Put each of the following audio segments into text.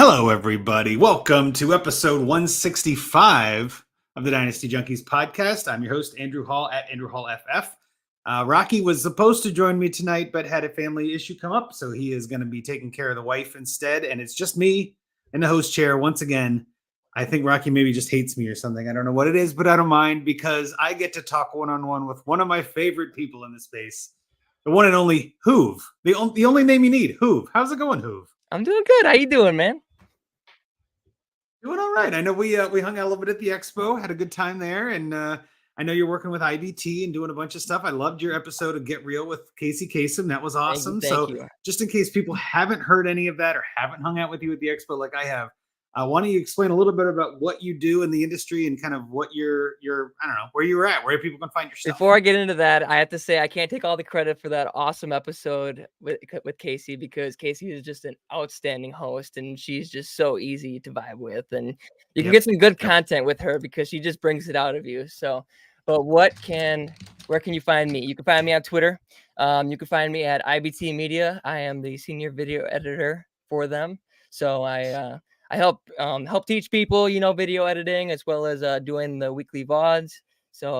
Hello, everybody. Welcome to episode 165 of the Dynasty Junkies podcast. I'm your host, Andrew Hall at Andrew Hall FF. Rocky was supposed to join me tonight, but had a family issue come up, so he is going to be taking care of the wife instead. And it's just me in the host chair once again. I think Rocky maybe just hates me or something. I don't know what it is, but I don't mind because I get to talk one-on-one with one of my favorite people in the space, the one and only HOOOOV. The only name you need, HOOOOV. How's it going, HOOOOV? I'm doing good. How you doing, man? Doing all right. I know we hung out a little bit at the expo, had a good time there, and I know you're working with IBT and doing a bunch of stuff. I loved your episode of Get Real with Casey Kasem. That was awesome. Thank you. Just in case people haven't heard any of that or haven't hung out with you at the expo like I have, why don't you explain a little bit about what you do in the industry and kind of what your I don't know, where you were at, where people can find your stuff. Before I get into that, I have to say I can't take all the credit for that awesome episode with Casey, because Casey is just an outstanding host and she's just so easy to vibe with, and you can get some good content with her because she just brings it out of you. So, but where can you find me? You can find me on Twitter. You can find me at IBT Media. I am the senior video editor for them. So I help teach people, video editing, as well as doing the weekly VODs. So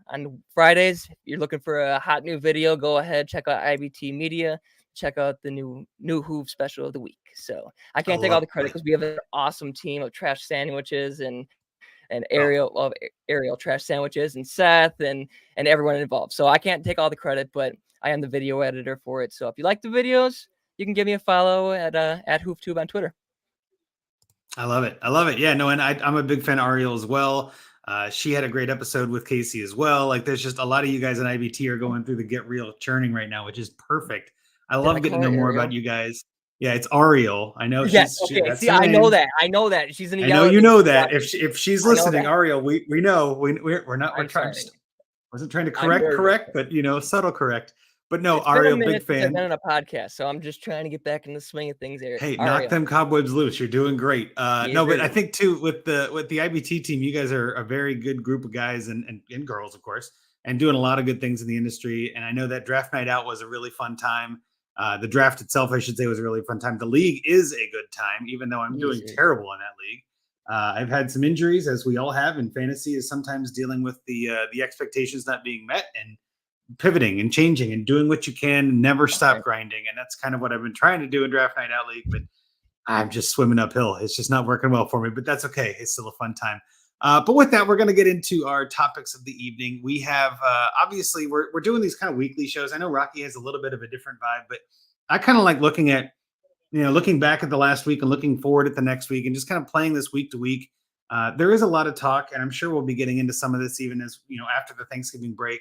on Fridays, if you're looking for a hot new video, go ahead, check out IBT Media, check out the new HOOOOOV special of the week. So I can't take all the credit because we have an awesome team of trash sandwiches and Ariel trash sandwiches, and Seth and everyone involved. So I can't take all the credit, but I am the video editor for it. So if you like the videos, you can give me a follow at HOOOOOV on Twitter. I love it. Yeah, no, and I'm a big fan of Ariel as well. She had a great episode with Casey as well. Like, there's just a lot of you guys in IBT are going through the Get Real churning right now, which is perfect. I love getting to know more about you guys. Yeah, it's Ariel. I know. Yes. Okay. See, I know that. She's in. I know you know that. If she's listening, Ariel, we know. We're not. We're trying. Wasn't trying to correct, but subtle correct. But no, Ariel, big fan. I've been on a podcast, so I'm just trying to get back in the swing of things there. Hey, knock them cobwebs loose. You're doing great. No, but I think too with the IBT team, you guys are a very good group of guys and girls, of course, and doing a lot of good things in the industry. And I know that draft night out was a really fun time. The draft itself, I should say, was a really fun time. The league is a good time, even though I'm doing terrible in that league. I've had some injuries, as we all have, and fantasy is sometimes dealing with the expectations not being met and pivoting and changing and doing what you can and never stop grinding. And that's kind of what I've been trying to do in Draft Night Out League, but I'm just swimming uphill. It's just not working well for me, but that's okay. It's still a fun time. But with that, we're going to get into our topics of the evening. We have, obviously, we're doing these kind of weekly shows. I know Rocky has a little bit of a different vibe, but I kind of like looking back at the last week and looking forward at the next week and just kind of playing this week to week. There is a lot of talk, and I'm sure we'll be getting into some of this even as, after the Thanksgiving break.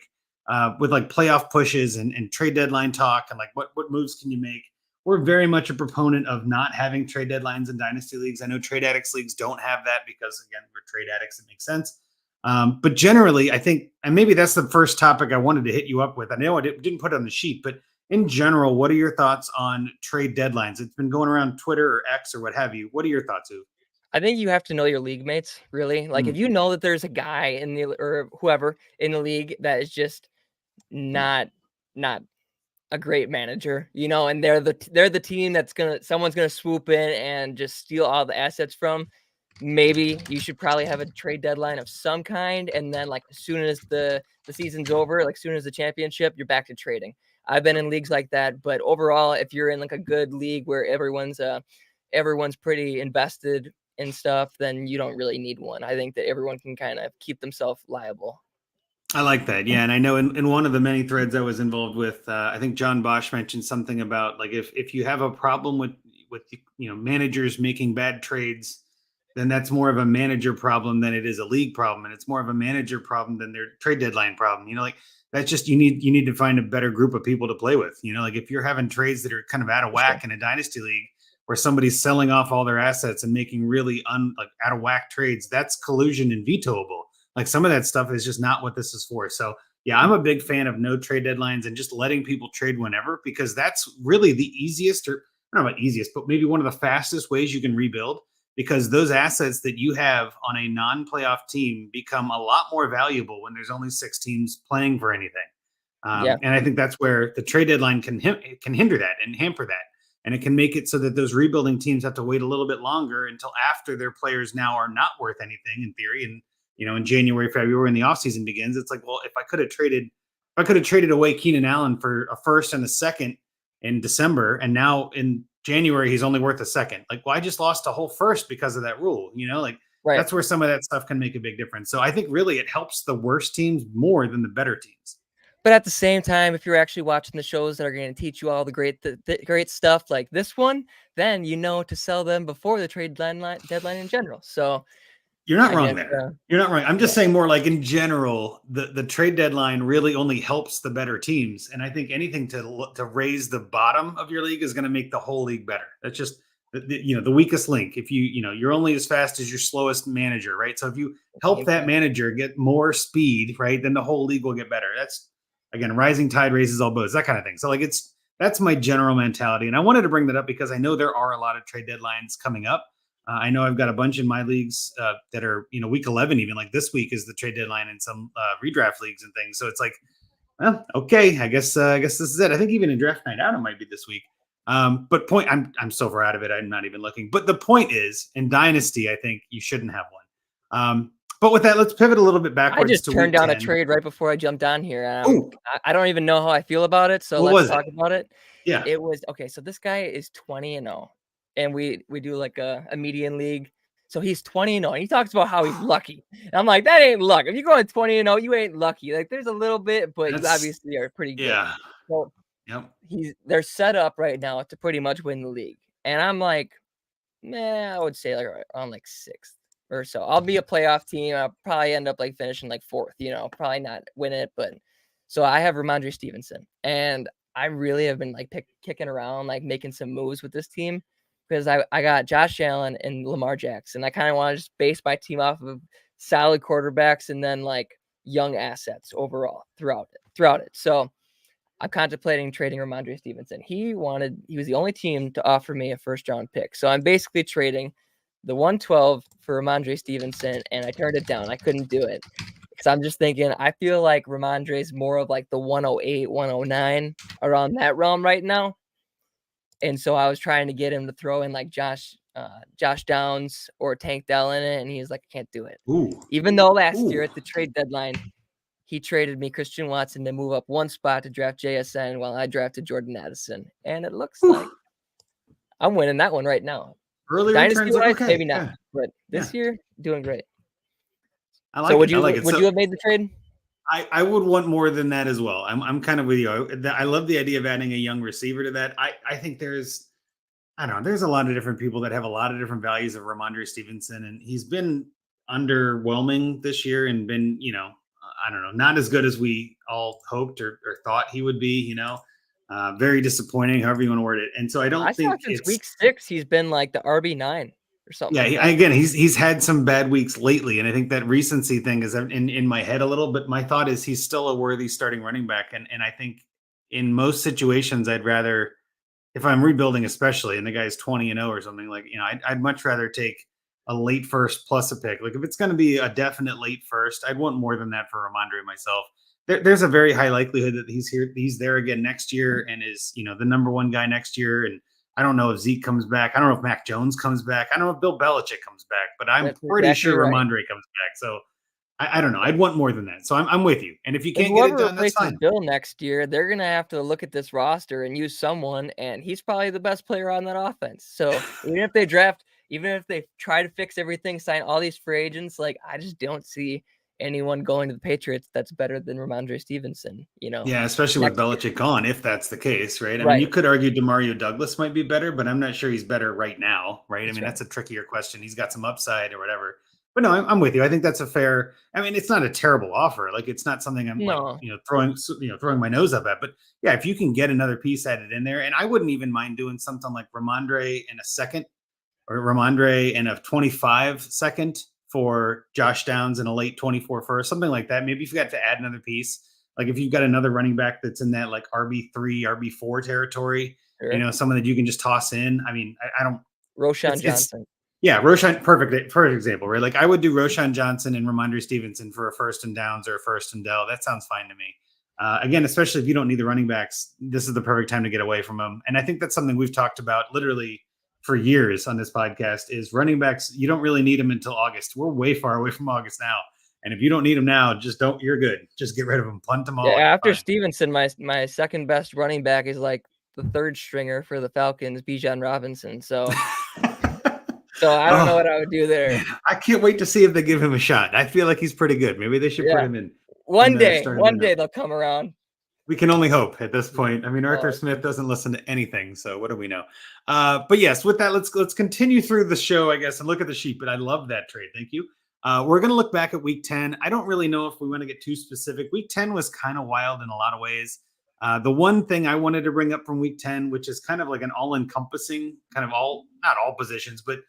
With like playoff pushes and trade deadline talk and like what moves can you make. We're very much a proponent of not having trade deadlines in dynasty leagues. I know trade addicts leagues don't have that because, again, we're trade addicts. It makes sense. But generally, I think, and maybe that's the first topic I wanted to hit you up with. I know I didn't put it on the sheet, but in general, what are your thoughts on trade deadlines? It's been going around Twitter or X or what have you. What are your thoughts, Ooh? I think you have to know your league mates, really. Like, if you know that there's a guy or whoever in the league that is just not a great manager, and they're the team that's someone's gonna swoop in and just steal all the assets from, maybe you should probably have a trade deadline of some kind. And then, like, as soon as the season's over, like, as soon as the championship, you're back to trading. I've been in leagues like that, but overall, if you're in like a good league where everyone's pretty invested in stuff, then you don't really need one. I think that everyone can kind of keep themselves liable. I like that. Yeah. And I know in one of the many threads I was involved with, I think John Bosch mentioned something about like, if you have a problem with managers making bad trades, then that's more of a manager problem than it is a league problem. And it's more of a manager problem than their trade deadline problem. Like that's just, you need to find a better group of people to play with, like if you're having trades that are kind of out of whack in a dynasty league where somebody's selling off all their assets and making really out of whack trades, that's collusion and vetoable. Like some of that stuff is just not what this is for. So yeah, I'm a big fan of no trade deadlines and just letting people trade whenever, because that's really the easiest, or I don't know about easiest, but maybe one of the fastest ways you can rebuild, because those assets that you have on a non-playoff team become a lot more valuable when there's only 6 teams playing for anything. And I think that's where the trade deadline can hinder that and hamper that. and it can make it so that those rebuilding teams have to wait a little bit longer until after their players now are not worth anything in theory. And in January, February, when the offseason begins, it's like, well, if I could have traded away Keenan Allen for a first and a second in December, and now in January he's only worth a second. Like, well, I just lost a whole first because of that rule. Like Right. that's where some of that stuff can make a big difference. So I think really it helps the worst teams more than the better teams. But at the same time, if you're actually watching the shows that are going to teach you all the great stuff like this one, then to sell them before the trade deadline in general. So you're not wrong there. You're not wrong. I'm just saying more like in general, the trade deadline really only helps the better teams. And I think anything to raise the bottom of your league is going to make the whole league better. That's just the weakest link. If you're only as fast as your slowest manager, right? So if you help that manager get more speed, right, then the whole league will get better. That's, again, rising tide raises all boats, that kind of thing. So like that's my general mentality. And I wanted to bring that up because I know there are a lot of trade deadlines coming up. I know I've got a bunch in my leagues that are, week 11, even like this week is the trade deadline in some redraft leagues and things. So it's like, well, okay, I guess this is it. I think even in draft night out, it might be this week. But I'm so far out of it. I'm not even looking. But the point is, in Dynasty, I think you shouldn't have one. But with that, let's pivot a little bit backwards. I just turned down a trade right before I jumped on here. I don't even know how I feel about it. So let's talk about it. Yeah. It was okay. So this guy is 20-0, and we do like a median league. So he's 20-0. And he talks about how he's lucky. And I'm like, that ain't luck. If you're going 20-0, you ain't lucky. Like there's a little bit, but you obviously are pretty good. Yeah. So they're set up right now to pretty much win the league. And I'm like, I would say like around like 6th or so. I'll be a playoff team. I'll probably end up like finishing like 4th, probably not win it. But so I have Ramondre Stevenson, and I really have been like kicking around, like making some moves with this team because I got Josh Allen and Lamar Jackson. I kind of want to just base my team off of solid quarterbacks and then like young assets overall throughout it. So I'm contemplating trading Ramondre Stevenson. He was the only team to offer me a first-round pick. So I'm basically trading the 112 for Ramondre Stevenson, and I turned it down. I couldn't do it because I'm just thinking, I feel like Ramondre is more of like the 108, 109 around that realm right now. And so I was trying to get him to throw in like Josh Downs or Tank Dell in it, and he's like, I can't do it. Ooh. Even though last year at the trade deadline, he traded me Christian Watson to move up one spot to draft JSN while I drafted Jordan Addison. And it looks like I'm winning that one right now. Early Dynasty-wise, maybe not. Yeah. But this year, doing great. I like it. Would you have made the trade? I would want more than that as well. I'm kind of with you. I love the idea of adding a young receiver to that. I think there's a lot of different people that have a lot of different values of Ramondre Stevenson, and he's been underwhelming this year and been, I don't know, not as good as we all hoped or thought he would be, very disappointing, however you want to word it. And so I think since week 6, he's been like the RB9 or something. Yeah. Again, he's had some bad weeks lately. And I think that recency thing is in my head a little, but my thought is he's still a worthy starting running back. And I think in most situations, I'd rather, if I'm rebuilding, especially, and the guy's 20-0 or something, like, I'd much rather take a late first plus a pick. Like if it's going to be a definite late first, I'd want more than that for Ramondre myself. There's a very high likelihood that he's there again next year and is, the number one guy next year. And I don't know if Zeke comes back. I don't know if Mac Jones comes back. I don't know if Bill Belichick comes back, but I'm pretty sure Ramondre comes back. So I don't know. I'd want more than that. So I'm with you. And if you can't get it done, that's fine. Bill next year, they're going to have to look at this roster and use someone, and he's probably the best player on that offense. So even if they try to fix everything, sign all these free agents, like I just don't see anyone going to the Patriots that's better than Ramondre Stevenson, Yeah, especially with Belichick gone, if that's the case, right? I mean, you could argue DeMario Douglas might be better, but I'm not sure he's better right now, right? That's a trickier question. He's got some upside or whatever. But no, I'm with you. I think that's a fair. I mean, it's not a terrible offer. Like it's not something I'm throwing my nose up at. But yeah, if you can get another piece added in there, and I wouldn't even mind doing something like Ramondre in a second, or Ramondre in a 25 second for Josh Downs in a late 24 first, something like that. Maybe if you got to add another piece, like if you've got another running back that's in that like RB3, RB4 territory, someone that you can just toss in. I mean, I don't. Roshan Johnson. Yeah, Roshan, perfect example, right? Like I would do Roshan Johnson and Ramondre Stevenson for a first and Downs or a first and Dell. That sounds fine to me. Again, especially if you don't need the running backs, this is the perfect time to get away from them. And I think that's something we've talked about literally for years on this podcast is running backs. You don't really need them until August. We're way far away from August now. And if you don't need them now, just don't, you're good. Just get rid of them, punt them all. Yeah, after Stevenson, my second best running back is like the third stringer for the Falcons, Bijan Robinson. So I don't know what I would do there. Man, I can't wait to see if they give him a shot. I feel like he's pretty good. Maybe they should put him in. One day they'll come around. We can only hope at this point. I mean, Arthur Smith doesn't listen to anything, so what do we know? But yes, with that, let's continue through the show, I guess, and look at the sheet. But I love that trade. Thank you. We're going to look back at Week 10. I don't really know if we want to get too specific. Week 10 was kind of wild in a lot of ways. The one thing I wanted to bring up from Week 10, which is kind of like an all-encompassing, kind of not all positions, but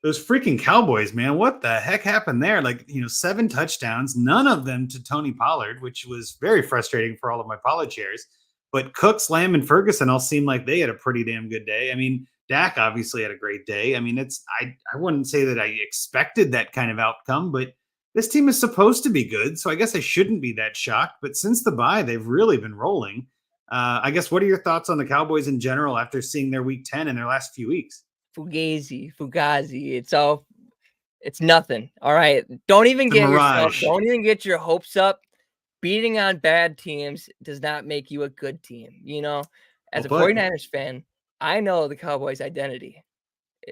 those freaking Cowboys, man, what the heck happened there? Like, 7 touchdowns, none of them to Tony Pollard, which was very frustrating for all of my Pollard shares. But Cooks, Lamb, and Ferguson all seemed like they had a pretty damn good day. I mean, Dak obviously had a great day. I mean, I wouldn't say that I expected that kind of outcome, but this team is supposed to be good. So I guess I shouldn't be that shocked. But since the bye, they've really been rolling. I guess, what are your thoughts on the Cowboys in general after seeing their Week 10 in their last few weeks? Fugazi. It's nothing. All right. Don't even get your hopes up. Beating on bad teams does not make you a good team. As a 49ers fan, I know the Cowboys' identity,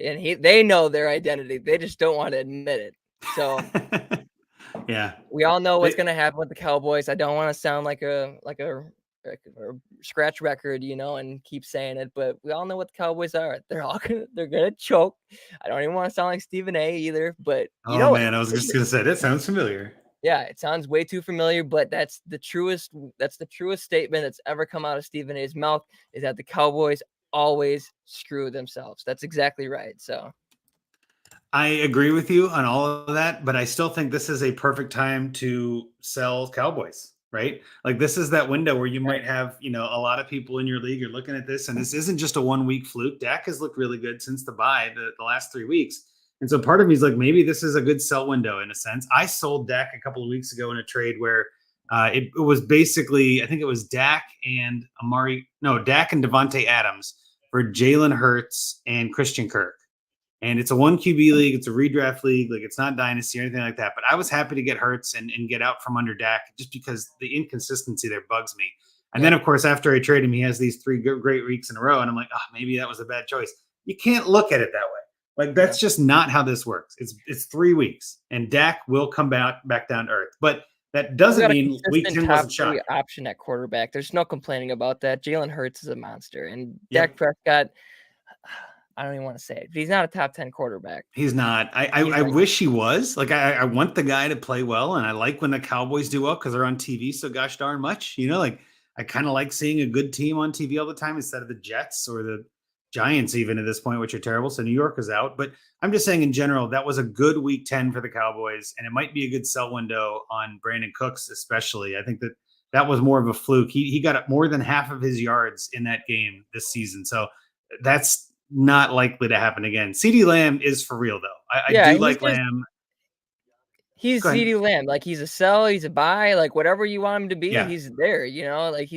and they know their identity. They just don't want to admit it. So yeah, we all know what's going to happen with the Cowboys. I don't want to sound like a scratch record, and keep saying it, but we all know what the Cowboys are. They're gonna choke. I don't even want to sound like Stephen A either, but man, I was just gonna say that sounds familiar. Yeah, it sounds way too familiar, but that's the truest statement that's ever come out of Stephen A's mouth, is that the Cowboys always screw themselves. That's exactly right. So I agree with you on all of that, but I still think this is a perfect time to sell Cowboys. Right? Like, this is that window where you might have, a lot of people in your league are looking at this, and this isn't just a 1 week fluke. Dak has looked really good since the bye, the last 3 weeks. And so part of me is like, maybe this is a good sell window in a sense. I sold Dak a couple of weeks ago in a trade where it was basically, I think it was Dak and Devontae Adams for Jalen Hurts and Christian Kirk. And it's a 1 QB league. It's a redraft league. Like, it's not dynasty or anything like that. But I was happy to get Hurts and get out from under Dak just because the inconsistency there bugs me. And then, of course, after I trade him, he has these 3 great weeks in a row. And I'm like, maybe that was a bad choice. You can't look at it that way. Like, that's just not how this works. It's 3 weeks, and Dak will come back down to earth. But that doesn't mean Week 10 wasn't shot. Option at quarterback. There's no complaining about that. Jalen Hurts is a monster, and Dak Prescott, I don't even want to say it, but he's not a top 10 quarterback. He's not. I wish he was. Like, I want the guy to play well, and I like when the Cowboys do well because they're on TV so gosh darn much. Like, I kind of like seeing a good team on TV all the time instead of the Jets or the Giants even at this point, which are terrible. So New York is out. But I'm just saying in general, that was a good Week 10 for the Cowboys, and it might be a good sell window on Brandon Cooks especially. I think that was more of a fluke. He got up more than half of his yards in that game this season. So that's not likely to happen again. CeeDee Lamb is for real, though. I do like Lamb. He's CeeDee Lamb. Like, he's a sell, he's a buy, like whatever you want him to be, he's there, like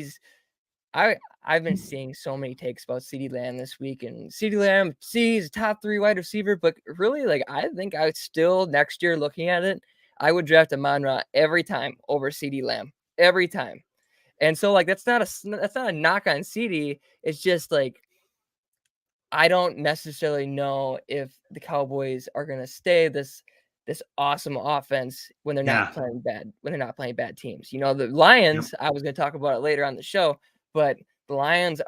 I've been seeing so many takes about CeeDee Lamb this week, and CeeDee Lamb, he's a top 3 wide receiver, but really, like, I think I would still, next year, looking at it, I would draft Amon-Ra every time over CeeDee Lamb, every time. And so, like, that's not a knock on CeeDee. It's just like, I don't necessarily know if the Cowboys are going to stay this awesome offense when they're not playing bad teams. The Lions, I was going to talk about it later on the show, but the Lions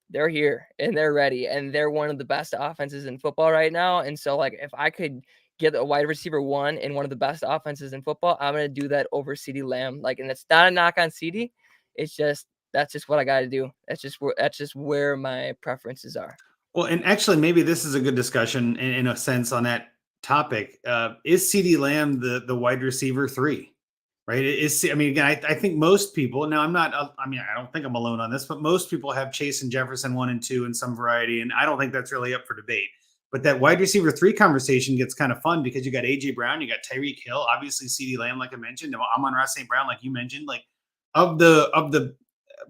they're here and they're ready, and they're one of the best offenses in football right now. And so, like, if I could get a wide receiver 1 in one of the best offenses in football, I'm going to do that over CeeDee Lamb. Like, and it's not a knock on CeeDee. It's just, that's just what I got to do. That's just where my preferences are. Well, and actually, maybe this is a good discussion in a sense on that topic. Is CeeDee Lamb the wide receiver 3? Right? Again, I think most people, now I don't think I'm alone on this, but most people have Chase and Jefferson 1 and 2 in some variety. And I don't think that's really up for debate. But that wide receiver 3 conversation gets kind of fun because you got AJ Brown, you got Tyreek Hill, obviously CeeDee Lamb, like I mentioned, Amon-Ra St. Brown, like you mentioned. Like, of the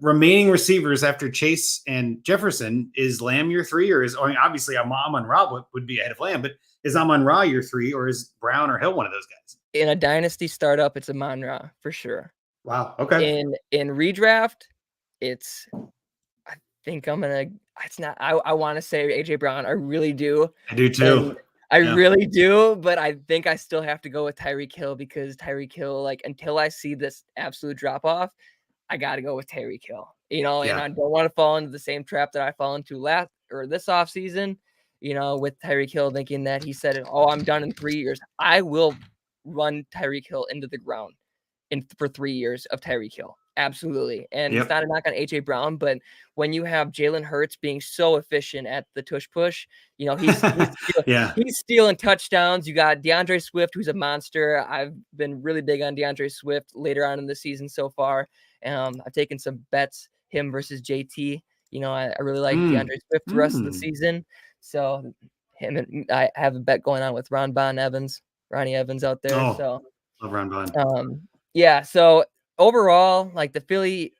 remaining receivers after Chase and Jefferson, is Lamb your three, or is, I mean, obviously Amon-Ra would be ahead of Lamb, but is Amon-Ra your three, or is Brown or Hill one of those guys? In a dynasty startup, it's Amon-Ra for sure. Wow. Okay. In redraft, it's I think I'm gonna. It's not. I want to say AJ Brown. I really do. I do too. I really do, but I think I still have to go with Tyreek Hill, because Tyreek Hill, like, until I see this absolute drop off, I got to go with Tyreek Hill. And I don't want to fall into the same trap that I fall into this offseason, with Tyreek Hill, thinking that he said, "Oh, I'm done in 3 years." I will run Tyreek Hill into the ground for 3 years of Tyreek Hill. Absolutely. And it's not a knock on AJ Brown, but when you have Jalen Hurts being so efficient at the tush push, he's stealing touchdowns. You got DeAndre Swift, who's a monster. I've been really big on DeAndre Swift later on in the season so far. I've taken some bets, him versus JT. I really like DeAndre Swift the rest of the season. So I have a bet going on with Ronnie Evans out there. Love Ron Bond. Yeah. So overall, like the Philly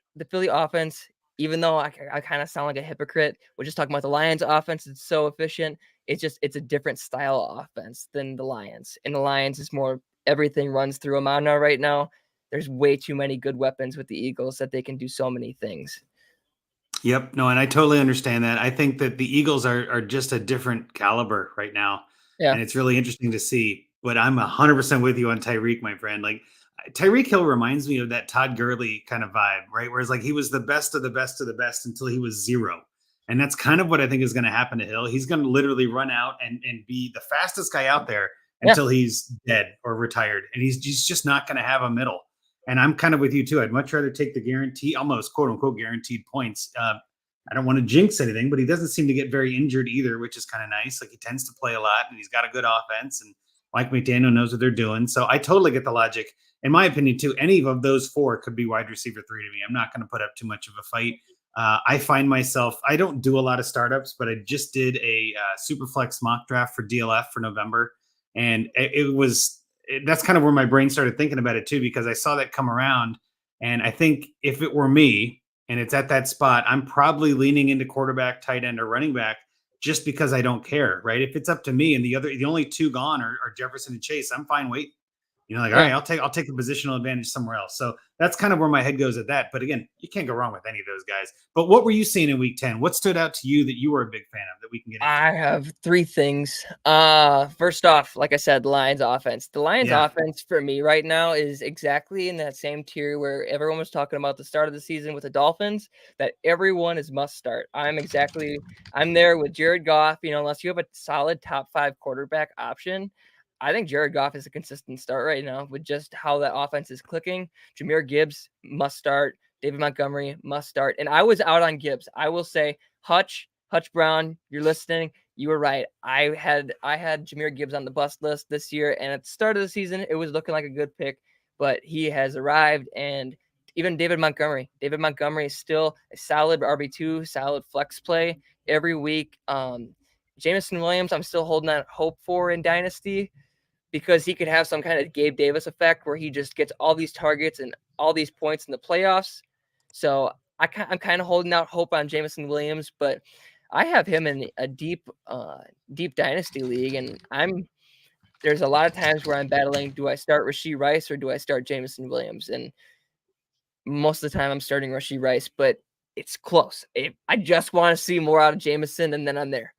offense, even though I kind of sound like a hypocrite, we're just talking about the Lions offense. It's so efficient. It's a different style of offense than the Lions. And the Lions is more, everything runs through Amon-Ra right now. There's way too many good weapons with the Eagles that they can do so many things. Yep. No, and I totally understand that. I think that the Eagles are just a different caliber right now. Yeah. And it's really interesting to see. But I'm 100% with you on Tyreek, my friend. Like, Tyreek Hill reminds me of that Todd Gurley kind of vibe, right? Whereas, like, he was the best of the best of the best until he was zero. And that's kind of what I think is going to happen to Hill. He's going to literally run out and be the fastest guy out there until he's dead or retired. And he's just not going to have a middle. And I'm kind of with you too. I'd much rather take the almost quote unquote guaranteed points. I don't want to jinx anything, but he doesn't seem to get very injured either, which is kind of nice. Like, he tends to play a lot, and he's got a good offense, and Mike McDaniel knows what they're doing. So I totally get the logic. In my opinion, too, any of those four could be wide receiver 3 to me. I'm not going to put up too much of a fight. I find myself, I don't do a lot of startups, but I just did a Superflex mock draft for DLF for November. And that's kind of where my brain started thinking about it too, because I saw that come around. And I think if it were me and it's at that spot, I'm probably leaning into quarterback, tight end, or running back, just because I don't care, right? If it's up to me and the only two gone are Jefferson and Chase, I'm fine waiting. All right, I'll take a positional advantage somewhere else. So that's kind of where my head goes at that. But again, you can't go wrong with any of those guys. But what were you seeing in week 10? What stood out to you that you were a big fan of that we can get into? I have 3 things. First off, like I said, the Lions offense. The Lions offense for me right now is exactly in that same tier where everyone was talking about the start of the season with the Dolphins, that everyone is must start. I'm there with Jared Goff. Unless you have a solid top 5 quarterback option, I think Jared Goff is a consistent start right now with just how that offense is clicking. Jahmyr Gibbs must start. David Montgomery must start. And I was out on Gibbs. I will say, Hutch Brown, you're listening. You were right. I had Jahmyr Gibbs on the bust list this year, and at the start of the season, it was looking like a good pick, but he has arrived. And even David Montgomery is still a solid RB2, solid flex play every week. Jameson Williams, I'm still holding out hope for in Dynasty, because he could have some kind of Gabe Davis effect where he just gets all these targets and all these points in the playoffs. So I'm kind of holding out hope on Jameson Williams, but I have him in a deep Dynasty league, and there's a lot of times where I'm battling, do I start Rashee Rice or do I start Jameson Williams? And most of the time I'm starting Rashee Rice, but it's close. I just want to see more out of Jameson, and then I'm there.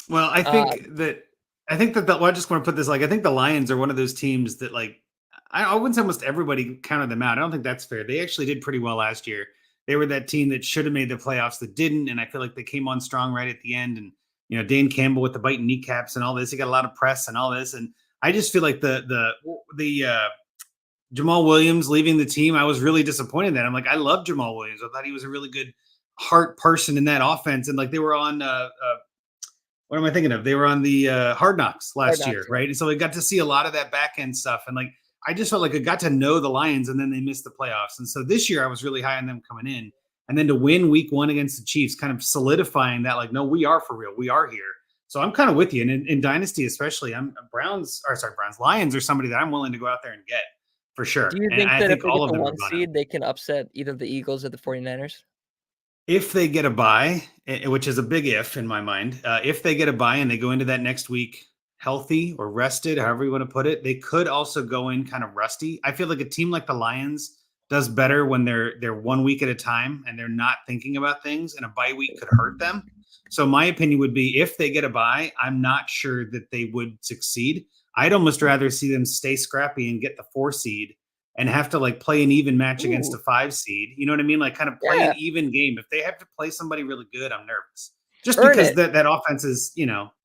Well, I think that I just want to put this, like, I think the Lions are one of those teams that, like, I wouldn't say almost everybody counted them out. I don't think that's fair. They actually did pretty well last year. They were that team that should have made the playoffs that didn't, and I feel like they came on strong right at the end. And Dan Campbell with the biting kneecaps and all this, he got a lot of press and all this. And I just feel like the Jamal Williams leaving the team, I was really disappointed that. I'm like, I love Jamal Williams. I thought he was a really good heart person in that offense, and like they were on what am I thinking of? They were on the Hard Knocks last year, right? And so we got to see a lot of that back end stuff. And like, I just felt like I got to know the Lions, and then they missed the playoffs. And so this year I was really high on them coming in. And then to win week 1 against the Chiefs, kind of solidifying that, like, no, we are for real. We are here. So I'm kind of with you. And in Dynasty especially, Lions are somebody that I'm willing to go out there and get. for sure. Do you And think I that if think they all get of the them are 1 gonna. seed, they can upset either the Eagles or the 49ers? If they get a bye, which is a big if in my mind, if they get a bye and they go into that next week healthy or rested, however you want to put it, they could also go in kind of rusty. I feel like a team like the Lions does better when they're 1 week at a time and they're not thinking about things, and a bye week could hurt them. So my opinion would be if they get a bye, I'm not sure that they would succeed. I'd almost rather see them stay scrappy and get the 4 seed and have to like play an even match against Ooh, a 5 seed. You know what I mean? Like kind of play an yeah, even game. If they have to play somebody really good, I'm nervous. Just earn because it. that offense is,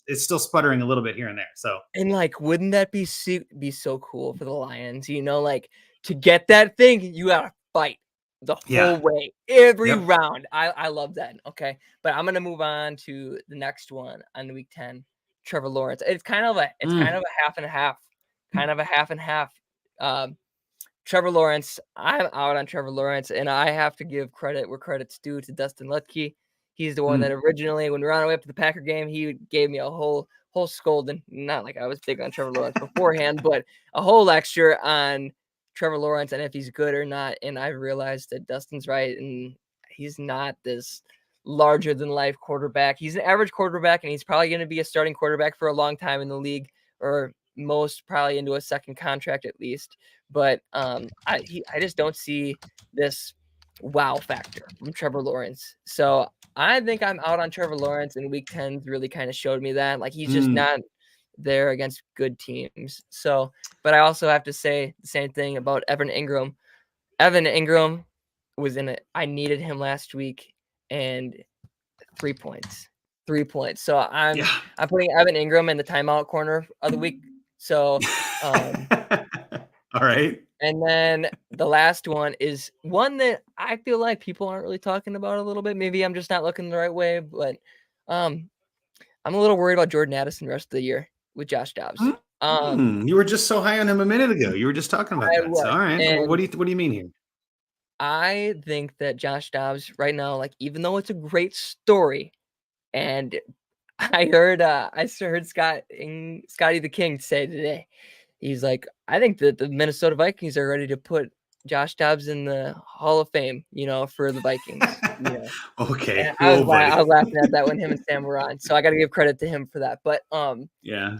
it's still sputtering a little bit here and there. So And, like, wouldn't that be so cool for the Lions, like, to get that thing, you gotta fight the yeah. whole way, every Yep. round. I love that, okay? But I'm gonna move on to the next one on week 10, Trevor Lawrence. It's kind of a half and a half, kind of a half and half. Um, Trevor Lawrence, I'm out on Trevor Lawrence, and I have to give credit where credit's due to Dustin Lutke. He's the one that Mm. originally, when we were on our way up to the Packer game, he gave me a whole scolding. Not like I was big on Trevor Lawrence beforehand, but a whole lecture on Trevor Lawrence and if he's good or not. And I realized that Dustin's right, and he's not this larger than life quarterback. He's an average quarterback, and he's probably going to be a starting quarterback for a long time in the league, or most probably into a second contract at least. But I just don't see this wow factor from Trevor Lawrence. So I think I'm out on Trevor Lawrence, and week 10 really kind of showed me that. Like, he's just Mm. not there against good teams. So, but I also have to say the same thing about Evan Ingram. Evan Ingram was in it. I needed him last week, and 3 points. 3 points. So I'm Yeah. I'm putting Evan Ingram in the timeout corner of the week. So, um All right. and then the last one is one that I feel like people aren't really talking about a little bit. Maybe I'm just not looking the right way, but um, I'm a little worried about Jordan Addison the rest of the year with Josh Dobbs. You were just so high on him a minute ago. You were just talking about I that. So was, all right. Well, and what do you mean here? I think that Josh Dobbs right now, like, even though it's a great story, and I heard Scotty the King say today, he's like, I think that the Minnesota Vikings are ready to put Josh Dobbs in the Hall of Fame, for the Vikings. Okay. And Oh, I buddy. was laughing at that when him and Sam were on. So I got to give credit to him for that. But Yeah.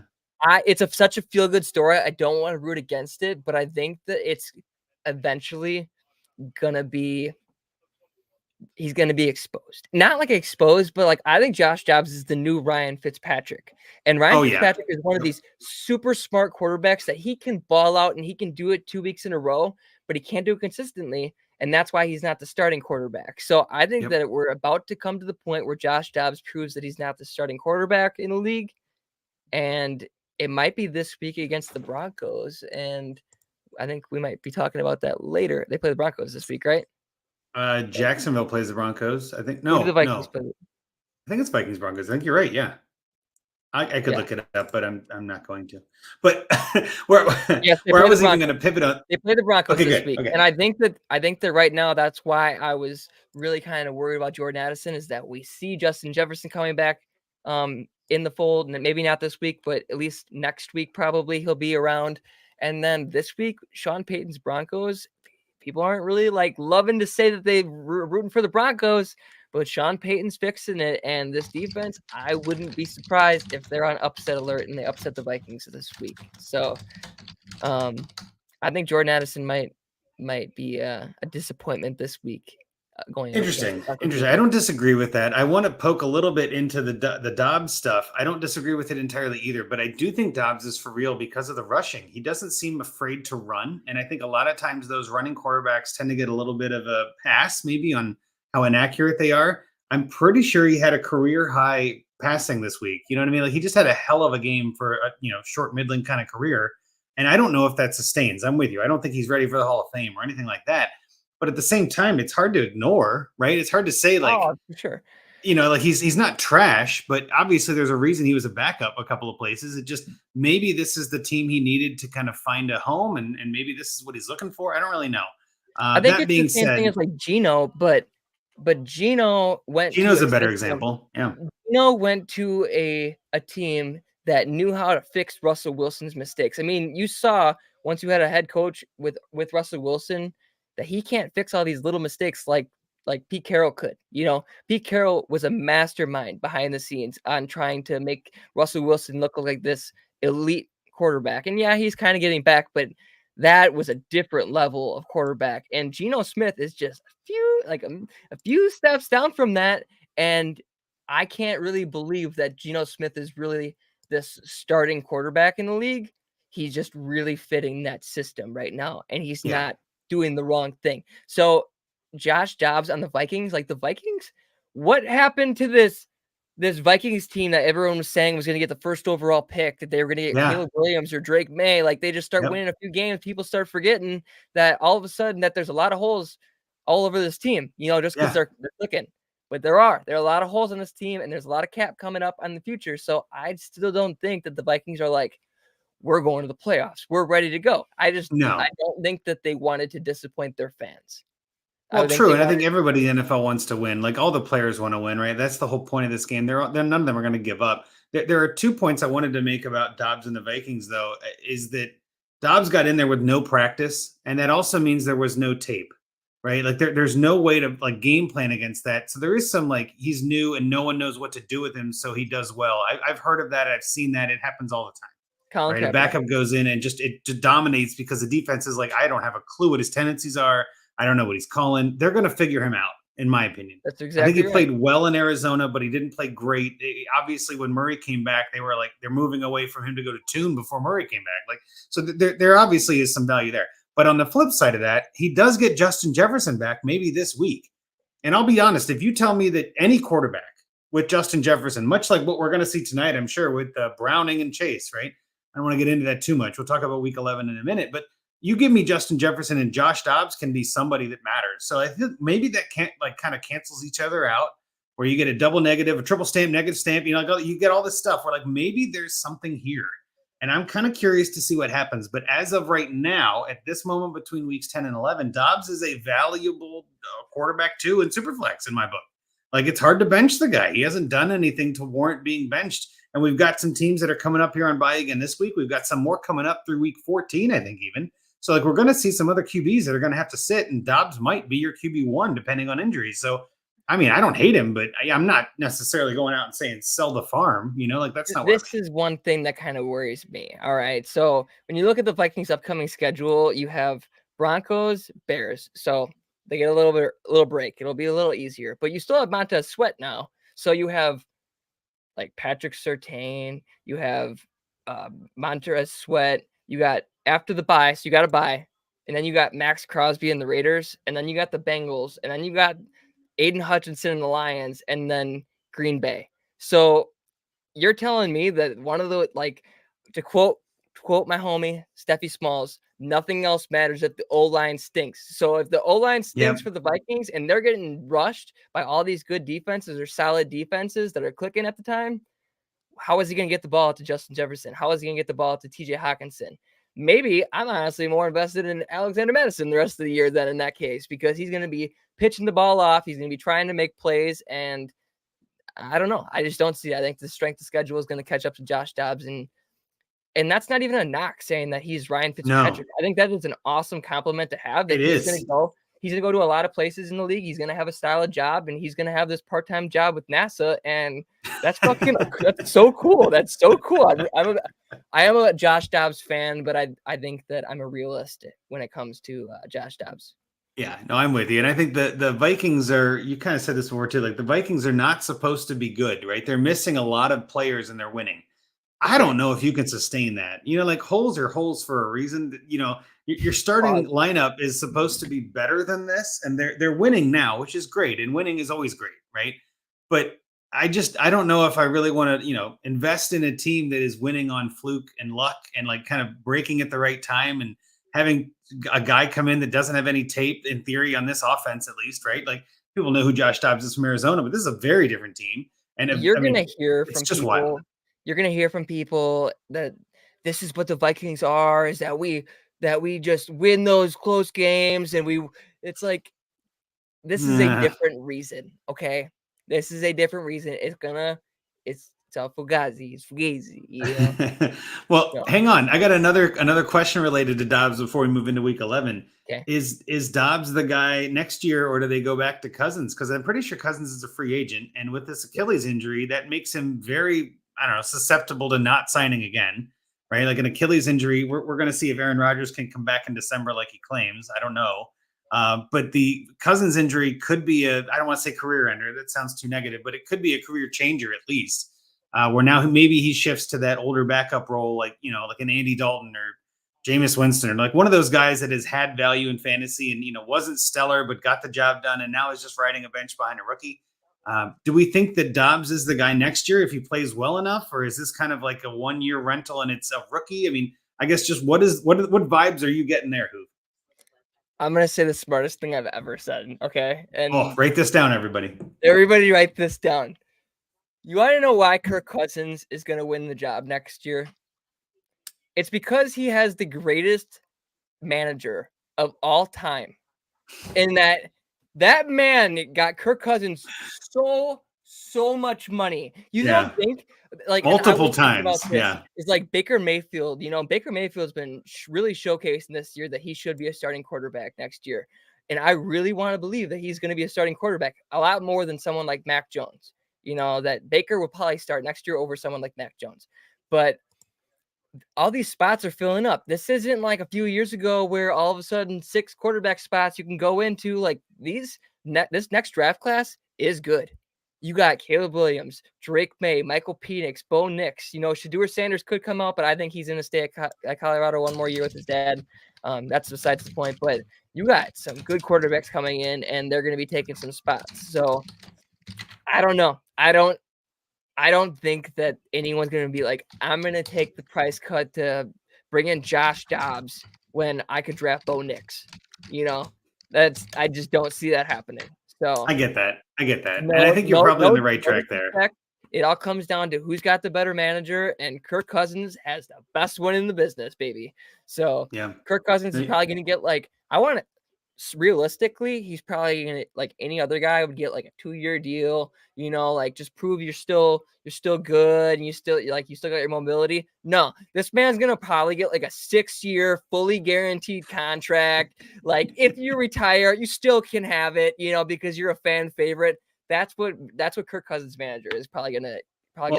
it's such a feel good story. I don't want to root against it, but I think that it's eventually gonna be he's going to be exposed. Not like exposed, but like I think Josh Dobbs is the new Ryan Fitzpatrick. And Ryan Oh, yeah. Fitzpatrick is one of Yep. these super smart quarterbacks that he can ball out and he can do it 2 weeks in a row, but he can't do it consistently. And that's why he's not the starting quarterback. So I think Yep. that we're about to come to the point where Josh Dobbs proves that he's not the starting quarterback in the league. And it might be this week against the Broncos. And I think we might be talking about that later. They play the Broncos this week, right? Jacksonville plays the Broncos. I think Who do the no, Vikings no. play? I think it's Vikings Broncos. I think you're right. Yeah. I could Yeah. look it up, but I'm not going to. But where Yes, they where I play the was even Broncos. going to pivot on. They play the Broncos Okay, this good. week, Okay. and I think that right now that's why I was really kind of worried about Jordan Addison is that we see Justin Jefferson coming back in the fold, and maybe not this week, but at least next week probably he'll be around. And then this week, Sean Payton's Broncos. People aren't really like loving to say that they're rooting for the Broncos, but Sean Payton's fixing it, and this defense, I wouldn't be surprised if they're on upset alert and they upset the Vikings this week. So I think Jordan Addison might be a disappointment this week going up against the Interesting. Broncos Interesting. I defense. don't disagree with that. I want to poke a little bit into the Dobbs stuff. I don't disagree with it entirely either, but I do think Dobbs is for real because of the rushing. He doesn't seem afraid to run, and I think a lot of times those running quarterbacks tend to get a little bit of a pass, maybe on how inaccurate they are. I'm pretty sure he had a career high passing this week. You know what I mean? Like he just had a hell of a game for a short middling kind of career, and I don't know if that sustains. I'm with you. I don't think he's ready for the Hall of Fame or anything like that. But at the same time, it's hard to ignore, right? It's hard to say like, Oh, for sure. like he's not trash, but obviously there's a reason he was a backup a couple of places. It just maybe this is the team he needed to kind of find a home, and maybe this is what he's looking for. I don't really know. I think That it's the being same thing said, as like Gino, but Gino went to Gino's a a better system. example. Yeah. Gino went to a team that knew how to fix Russell Wilson's mistakes. I mean, you saw once you had a head coach with Russell Wilson, that he can't fix all these little mistakes like Pete Carroll could. You know, Pete Carroll was a mastermind behind the scenes on trying to make Russell Wilson look like this elite quarterback. And yeah, he's kind of getting back, but that was a different level of quarterback. And Geno Smith is just a few steps down from that. And I can't really believe that Geno Smith is really this starting quarterback in the league. He's just really fitting that system right now, and he's not doing the wrong thing. So Josh Dobbs on the Vikings, like the Vikings, what happened to this Vikings team that everyone was saying was going to get the first overall pick, that they were going to get Caleb Williams or Drake May? Like they just start winning a few games, people start forgetting that all of a sudden that there's a lot of holes all over this team, you know, just because they're clicking. But there are a lot of holes on this team, and there's a lot of cap coming up on the future. So I still don't think that the Vikings are like, we're going to the playoffs, we're ready to go. I don't think that they wanted to disappoint their fans. Well, true, and I think everybody in the NFL wants to win. Like all the players want to win, right? That's the whole point of this game. They're none of them are going to give up. There are 2 points I wanted to make about Dobbs and the Vikings, though, is that Dobbs got in there with no practice, and that also means there was no tape, right? Like there's no way to like game plan against that. So there is some like he's new and no one knows what to do with him, so he does well. I've heard of that. I've seen that. It happens all the time. Right, a backup goes in and just dominates because the defense is like, I don't have a clue what his tendencies are. I don't know what he's calling. They're going to figure him out, in my opinion. That's exactly. I think he played well in Arizona, but he didn't play great. Obviously, when Murray came back, they were like they're moving away from him to go to Tune before Murray came back. Like so, there obviously is some value there. But on the flip side of that, he does get Justin Jefferson back maybe this week. And I'll be honest, if you tell me that any quarterback with Justin Jefferson, much like what we're going to see tonight, I'm sure with Browning and Chase, right? I don't want to get into that too much. We'll talk about week 11 in a minute, but you give me Justin Jefferson and Josh Dobbs can be somebody that matters. So I think maybe that can't like kind of cancels each other out where you get a double negative, a triple stamp, negative stamp, you know, like you get all this stuff where like maybe there's something here. And I'm kind of curious to see what happens. But as of right now, at this moment between weeks 10 and 11, Dobbs is a valuable quarterback too in Superflex in my book. Like it's hard to bench the guy. He hasn't done anything to warrant being benched. And we've got some teams that are coming up here on bye again this week. We've got some more coming up through week 14, I think even. So like we're going to see some other QBs that are going to have to sit, and Dobbs might be your QB1 depending on injuries. So, I mean, I don't hate him, but I'm not necessarily going out and saying sell the farm. You know, like that's not. This is one thing that kind of worries me. All right, so when you look at the Vikings' upcoming schedule, you have Broncos, Bears. So they get a little break. It'll be a little easier, but you still have Montez Sweat now. So you have like Patrick Surtain, you have Montez Sweat. You got after the bye, so you got a bye, and then you got Max Crosby and the Raiders, and then you got the Bengals, and then you got Aiden Hutchinson and the Lions, and then Green Bay. So you're telling me that one of the like to quote my homie Steffi Smalls, nothing else matters if the O-line stinks. So if the O-line stinks for the Vikings and they're getting rushed by all these good defenses or solid defenses that are clicking at the time, how is he going to get the ball to Justin Jefferson? How is he going to get the ball to TJ Hawkinson? Maybe I'm honestly more invested in Alexander Madison the rest of the year than in that case, because he's going to be pitching the ball off. He's going to be trying to make plays. And I don't know. I just don't see it. I think the strength of schedule is going to catch up to Josh Dobbs. And that's not even a knock saying that he's Ryan Fitzpatrick. No. I think that is an awesome compliment to have. That he's going to go to a lot of places in the league. He's going to have a style of job, and he's going to have this part-time job with NASA. And that's fucking, that's so cool. That's so cool. I am a Josh Dobbs fan, but I think that I'm a realist when it comes to Josh Dobbs. Yeah, no, I'm with you. And I think the Vikings are, you kind of said this before too, like the Vikings are not supposed to be good, right? They're missing a lot of players and they're winning. I don't know if you can sustain that. You know, like holes are holes for a reason. You know, your starting lineup is supposed to be better than this, and they're winning now, which is great. And winning is always great, right? But I don't know if I really want to, you know, invest in a team that is winning on fluke and luck and like kind of breaking at the right time and having a guy come in that doesn't have any tape in theory on this offense, at least, right? Like people know who Josh Dobbs is from Arizona, but this is a very different team. And you're going to hear from people. Wild. You're going to hear from people that this is what the Vikings are, is that we just win those close games. And it's like, this is a different reason. Okay. This is a different reason. It's all fugazi, you know. Well, So, hang on. I got another question related to Dobbs before we move into week 11. okay. Is Dobbs the guy next year, or do they go back to Cousins? Because I'm pretty sure Cousins is a free agent, and with this Achilles injury, that makes him very, I don't know, susceptible to not signing again, right? Like an Achilles injury, we're going to see if Aaron Rodgers can come back in December like he claims. I don't know. But the Cousins injury could be I don't want to say career ender. That sounds too negative, but it could be a career changer at least. Where now maybe he shifts to that older backup role, like like an Andy Dalton or Jameis Winston, or like one of those guys that has had value in fantasy and wasn't stellar but got the job done, and now is just riding a bench behind a rookie. Do we think that Dobbs is the guy next year if he plays well enough, or is this kind of like a 1-year rental and it's a rookie? I mean, I guess just what vibes are you getting there, Hoop? I'm gonna say the smartest thing I've ever said. Okay, and write this down, everybody. Everybody, write this down. You want to know why Kirk Cousins is going to win the job next year? It's because he has the greatest manager of all time. And that man got Kirk Cousins so much money. You don't think like multiple times. Yeah. It's like Baker Mayfield. Baker Mayfield's been really showcasing this year that he should be a starting quarterback next year. And I really want to believe that he's going to be a starting quarterback a lot more than someone like Mac Jones. That Baker will probably start next year over someone like Mac Jones. But all these spots are filling up. This isn't like a few years ago where all of a sudden 6 quarterback spots you can go into. Like this next draft class is good. You got Caleb Williams, Drake May, Michael Penix, Bo Nix. Shedeur Sanders could come out, but I think he's going to stay at Colorado one more year with his dad. That's besides the point. But you got some good quarterbacks coming in, and they're going to be taking some spots. So I don't know. I don't think that anyone's going to be like, I'm going to take the price cut to bring in Josh Dobbs when I could draft Bo Nix. I just don't see that happening. So I get that. And I think you're probably on the right track there. It all comes down to who's got the better manager, and Kirk Cousins has the best one in the business, baby. So yeah, Kirk Cousins is probably going to get realistically, he's probably gonna, like any other guy would get like a 2-year deal, like just prove you're still good and you still got your mobility. No, this man's gonna probably get like a 6-year fully guaranteed contract. Like if you retire, you still can have it, because you're a fan favorite. That's what Kirk Cousins' manager is probably gonna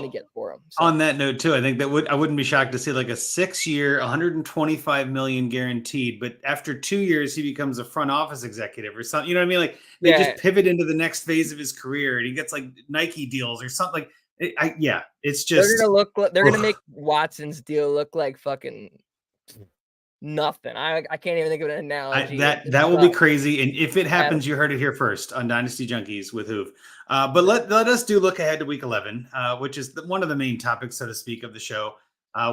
get for him. So. On that note too, I think I wouldn't be shocked to see like a 6-year, $125 million guaranteed, but after 2 years he becomes a front office executive or something. You know what I mean? Like they just pivot into the next phase of his career, and he gets like Nike deals or something. It's just they're gonna make Watson's deal look like fucking nothing. I can't even think of an analogy. That will be crazy. And if it happens, you heard it here first on Dynasty Junkies with HOOOOOV. But let us look ahead to week 11, which is one of the main topics, so to speak, of the show.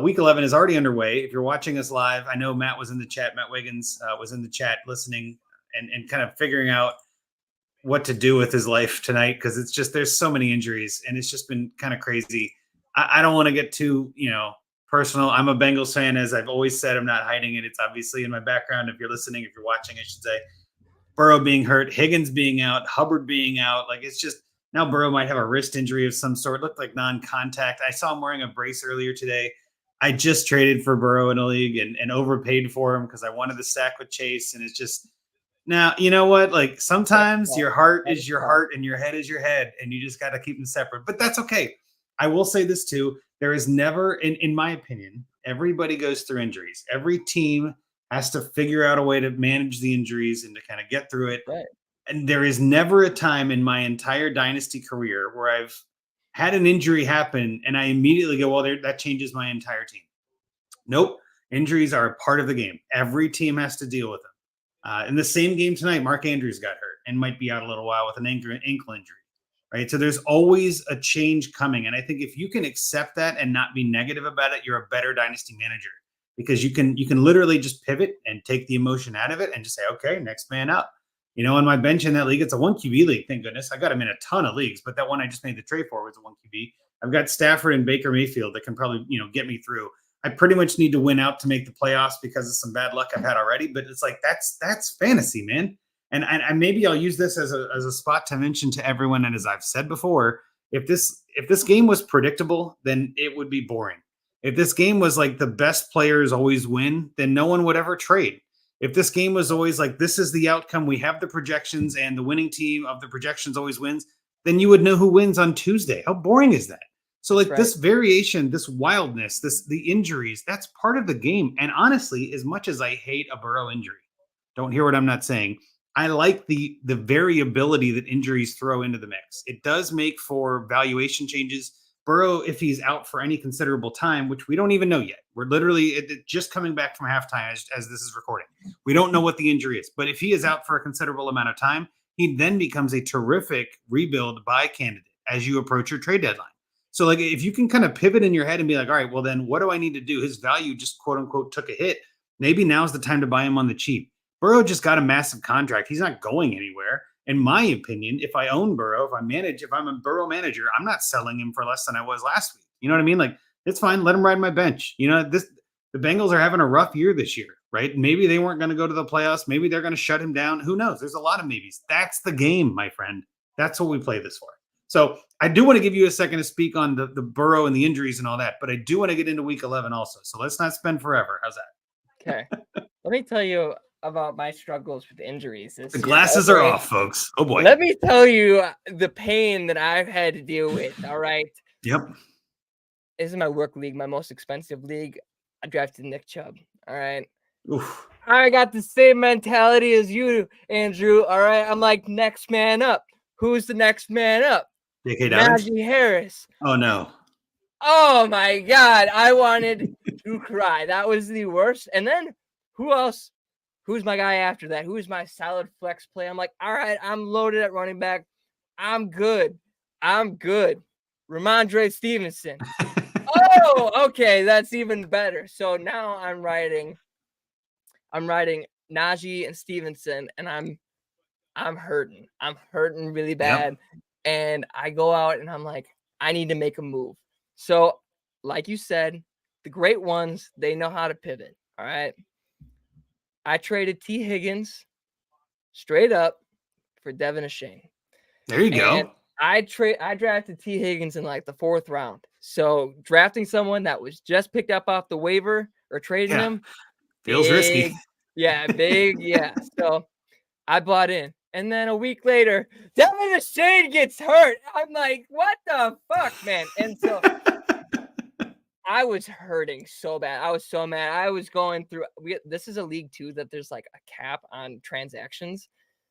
Week 11 is already underway. If you're watching us live, I know Matt was in the chat. Matt Wiggins was in the chat listening and kind of figuring out what to do with his life tonight, because it's just there's so many injuries and it's just been kind of crazy. I don't want to get too, personal. I'm a Bengals fan, as I've always said. I'm not hiding it. It's obviously in my background. If you're listening, if you're watching, I should say. Burrow being hurt, Higgins being out, Hubbard being out. Like it's just now Burrow might have a wrist injury of some sort. It looked like non-contact. I saw him wearing a brace earlier today. I just traded for Burrow in a league and overpaid for him because I wanted to stack with Chase. And it's just now, you know what? Like sometimes your heart is your heart and your head is your head, and you just got to keep them separate. But that's okay. I will say this too. There is never, in my opinion, everybody goes through injuries. Every team has to figure out a way to manage the injuries and to kind of get through it. Right. And there is never a time in my entire dynasty career where I've had an injury happen and I immediately go, well, that changes my entire team. Nope. Injuries are a part of the game. Every team has to deal with them. In the same game tonight, Mark Andrews got hurt and might be out a little while with an ankle injury. Right. So there's always a change coming. And I think if you can accept that and not be negative about it, you're a better dynasty manager, because you can literally just pivot and take the emotion out of it and just say, okay, next man up. On my bench in that league, it's a 1 QB league. Thank goodness. I got him in a ton of leagues, but that one I just made the trade for was a 1 QB. I've got Stafford and Baker Mayfield that can probably, get me through. I pretty much need to win out to make the playoffs because of some bad luck I've had already. But it's like, that's fantasy, man. And maybe I'll use this as a spot to mention to everyone. And as I've said before, If this game was predictable, then it would be boring. If this game was like the best players always win, then no one would ever trade. If this game was always like this is the outcome, we have the projections and the winning team of the projections always wins, then you would know who wins on Tuesday. How boring is that? So like this variation, this wildness, the injuries, that's part of the game. And honestly, as much as I hate a Burrow injury, don't hear what I'm not saying. I like the variability that injuries throw into the mix. It does make for valuation changes. Burrow, if he's out for any considerable time, which we don't even know yet, we're literally just coming back from halftime as this is recording. We don't know what the injury is, but if he is out for a considerable amount of time, he then becomes a terrific rebuild buy candidate as you approach your trade deadline. So like if you can kind of pivot in your head and be like, all right, well then what do I need to do? His value just quote unquote took a hit. Maybe now's the time to buy him on the cheap. Burrow just got a massive contract. He's not going anywhere. In my opinion, if I own Burrow, if I'm a Burrow manager, I'm not selling him for less than I was last week. You know what I mean? Like it's fine. Let him ride my bench. You know, the Bengals are having a rough year this year, right? Maybe they weren't going to go to the playoffs. Maybe they're going to shut him down. Who knows? There's a lot of maybes. That's the game, my friend. That's what we play this for. So I do want to give you a second to speak on the Burrow and the injuries and all that, but I do want to get into week 11 also. So let's not spend forever. How's that? Okay. Let me tell you about my struggles with injuries. The glasses are off, folks. Oh boy. Let me tell you the pain that I've had to deal with. All right. Yep. This is my work league, my most expensive league. I drafted Nick Chubb. All right. Oof. I got the same mentality as you, Andrew. All right. I'm like, next man up. Who's the next man up? Najee Harris. Oh no. Oh my God. I wanted to cry. That was the worst. And then who else? Who's my guy after that? Who's my solid flex play? I'm like, all right, I'm loaded at running back. I'm good. Ramondre Stevenson. Oh, okay. That's even better. So now I'm writing Najee and Stevenson, and I'm hurting. I'm hurting really bad. Yep. And I go out and I'm like, I need to make a move. So, like you said, the great ones, they know how to pivot. All right. I traded T. Higgins straight up for Devin Achane. There you go. I drafted T. Higgins in like the 4th round. So drafting someone that was just picked up off the waiver or trading him feels risky. Yeah, big. Yeah. So I bought in. And then a week later, Devin Achane gets hurt. I'm like, what the fuck, man? And so I was hurting so bad. I was so mad. I was going through. This is a league too that there's like a cap on transactions.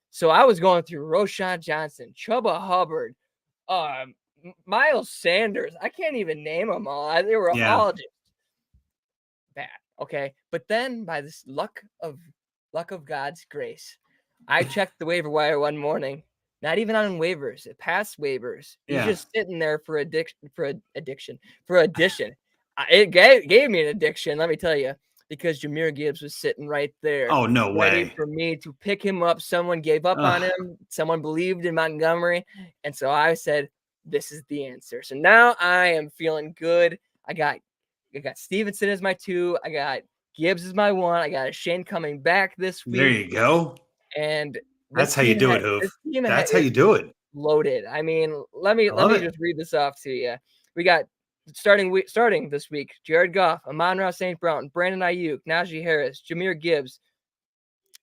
So I was going through Roshan Johnson, Chuba Hubbard, Miles Sanders. I can't even name them all. They were all just bad. Okay, but then by this luck of God's grace, I checked the waiver wire one morning. Not even on waivers, past waivers. He's just sitting there for addition. It gave me an addiction, let me tell you, because Jahmyr Gibbs was sitting right there. Oh, no way. For me to pick him up. Someone gave up on him. Someone believed in Montgomery. And so I said, this is the answer. So now I am feeling good. I got Stevenson as my 2. I got Gibbs as my 1. I got Shane coming back this week. There you go. And that's how you do it, Hoof. That's how you do it. Loaded. I mean, let me just read this off to you. We got starting this week: Jared Goff, Amon-Ra St. Brown, Brandon Ayuk, Najee Harris, Jahmyr Gibbs.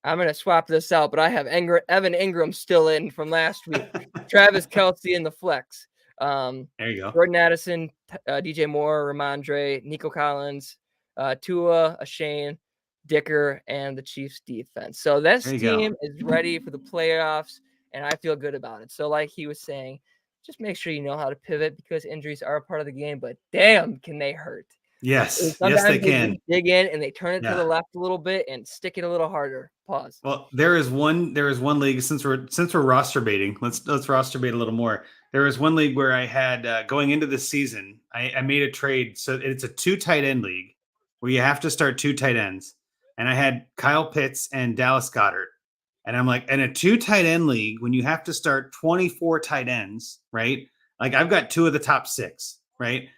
I'm gonna swap this out, but I have Evan Ingram still in from last week. Travis Kelce in the flex. There you go. Jordan Addison, DJ Moore, Ramondre, Nico Collins, Tua, Achane, Dicker, and the Chiefs defense. So this team is ready for the playoffs, and I feel good about it. So like he was saying, just make sure you know how to pivot because injuries are a part of the game, but damn, can they hurt. Yes, yes, they can. Dig in and they turn it to the left a little bit and stick it a little harder. Pause. Well, there is one league since we're roster baiting. Let's roster bait a little more. There was one league where I had going into the season, I made a trade. So it's a 2 tight end league where you have to start 2 tight ends. And I had Kyle Pitts and Dallas Goedert. And I'm like, in a 2 tight end league, when you have to start 24 tight ends, right? Like I've got 2 of the top 6, right?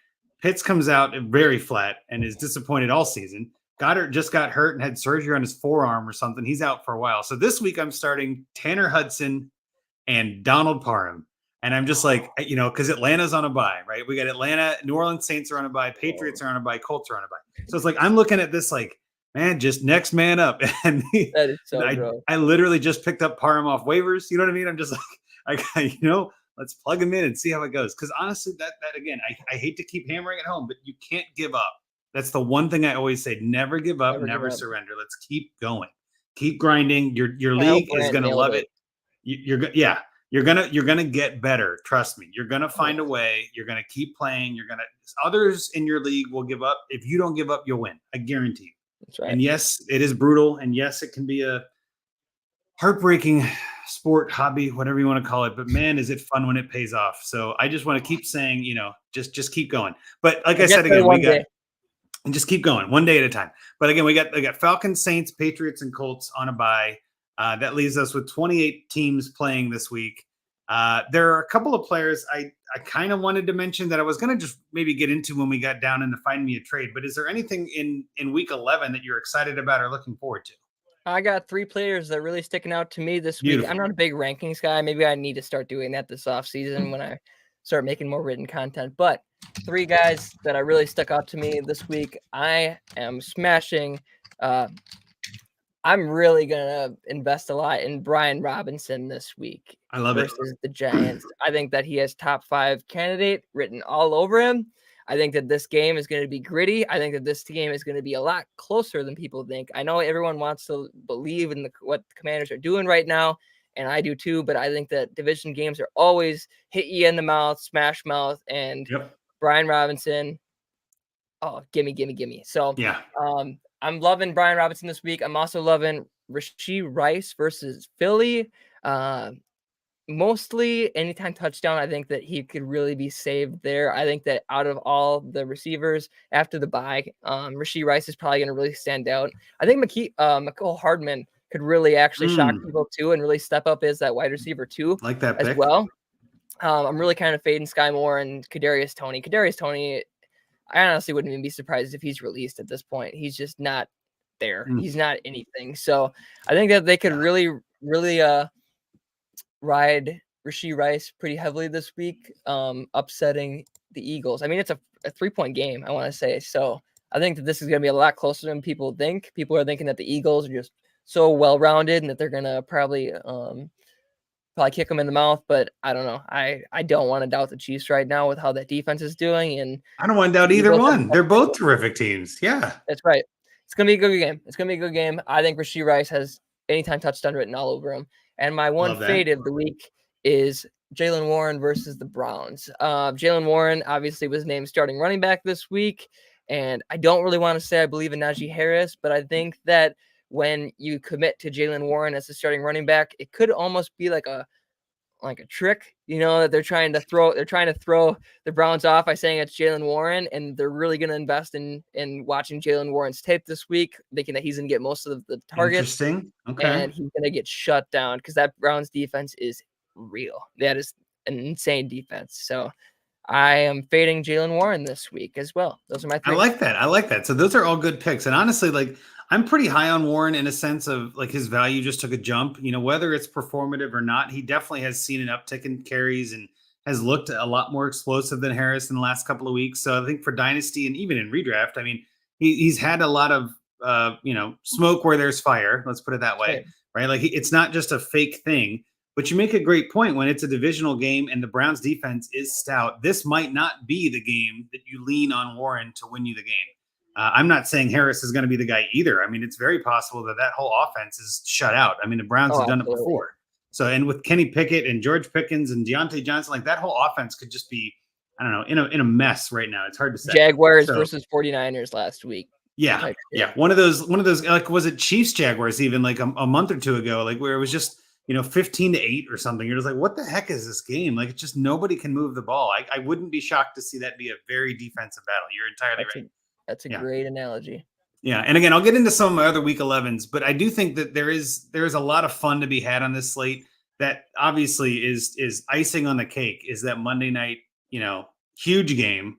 Pitts comes out very flat and is disappointed all season. Goddard just got hurt and had surgery on his forearm or something. He's out for a while. So this week I'm starting Tanner Hudson and Donald Parham. And I'm just like, because Atlanta's on a bye, right? We got Atlanta, New Orleans Saints are on a bye, Patriots are on a bye, Colts are on a bye. So it's like I'm looking at this like, man, just next man up. And That is so I, gross. I literally just picked up Parham off waivers. You know what I mean? I'm just like, let's plug him in and see how it goes. Because honestly, that again, I hate to keep hammering it home, but you can't give up. That's the one thing I always say: never give up, never surrender. Let's keep going, keep grinding. Your Kyle league is Brandt gonna nailed love it. You're gonna get better. Trust me. You're gonna find a way. You're gonna keep playing. Others in your league will give up. If you don't give up, you'll win. I guarantee you. That's right. And yes, it is brutal. And yes, it can be a heartbreaking sport, hobby, whatever you want to call it. But man, is it fun when it pays off. So I just want to keep saying, just keep going. But like I said again, and just keep going one day at a time. But again, we got Falcons, Saints, Patriots, and Colts on a bye. That leaves us with 28 teams playing this week. There are a couple of players I kind of wanted to mention that I was going to just maybe get into when we got down into Find Me a Trade. But is there anything in week 11 that you're excited about or looking forward to? I got 3 players that are really sticking out to me this Beautiful. week. I'm not a big rankings guy. Maybe I need to start doing that this offseason when I start making more written content. But 3 guys that are really stuck out to me this week. I am smashing. I'm really going to invest a lot in Brian Robinson this week. I love it. Versus the Giants. I think that he has top 5 candidate written all over him. I think that this game is going to be gritty. I think that this game is going to be a lot closer than people think. I know everyone wants to believe in what the Commanders are doing right now, and I do too, but I think that division games are always hit you in the mouth, smash mouth, and Brian Robinson, gimme. So yeah, I'm loving Brian Robinson this week. I'm also loving Rashee Rice versus Philly. Mostly anytime touchdown, I think that he could really be saved there. I think that out of all the receivers after the bye, Rashee Rice is probably going to really stand out. I think Mecole Hardman could really actually shock people too and really step up as that wide receiver too. Like that as pick. Well. I'm really kind of fading Sky Moore and Kadarius Toney. Kadarius Toney, I honestly wouldn't even be surprised if he's released at this point. He's just not there. He's not anything. So I think that they could really ride Rashee Rice pretty heavily this week, upsetting the Eagles. I mean, it's a 3-point game, I want to say. So I think that this is going to be a lot closer than people think. People are thinking that the Eagles are just so well-rounded and that they're going to probably kick them in the mouth. But I don't know. I don't want to doubt the Chiefs right now with how that defense is doing. And I don't want to doubt either one. They're both terrific teams. Yeah. That's right. It's going to be a good game. I think Rashee Rice has anytime touchdown written all over him. And my one fade of the week is Jaylen Warren versus the Browns. Jaylen Warren obviously was named starting running back this week. And I don't really want to say I believe in Najee Harris, but I think that when you commit to Jaylen Warren as the starting running back, it could almost be like a trick, that they're trying to throw the Browns off by saying it's Jaylen Warren, and they're really going to invest in watching Jaylen Warren's tape this week, thinking that he's going to get most of the targets. Interesting. Okay. And he's going to get shut down because that Browns defense is real. That is an insane defense. So I am fading Jaylen Warren this week as well. Those are my 3. I like that. So those are all good picks. And honestly, I'm pretty high on Warren in a sense of his value just took a jump, whether it's performative or not. He definitely has seen an uptick in carries and has looked a lot more explosive than Harris in the last couple of weeks. So I think for dynasty and even in redraft, I mean, he's had a lot of, smoke where there's fire. Let's put it that way. Right. It's not just a fake thing, but you make a great point when it's a divisional game and the Browns defense is stout. This might not be the game that you lean on Warren to win you the game. I'm not saying Harris is going to be the guy either. I mean, it's very possible that whole offense is shut out. I mean, the Browns have done it before. So, and with Kenny Pickett and George Pickens and Deontay Johnson, that whole offense could just be, I don't know, in a mess right now. It's hard to say. Jaguars versus 49ers last week. Yeah. Yeah. One of those, was it Chiefs Jaguars even a month or two ago, where it was just, 15-8 or something. You're just like, what the heck is this game? It's just nobody can move the ball. I wouldn't be shocked to see that be a very defensive battle. You're entirely right. That's a great analogy. Yeah. And again, I'll get into some of my other week 11s, but I do think that there is a lot of fun to be had on this slate that obviously is icing on the cake is that Monday night, huge game,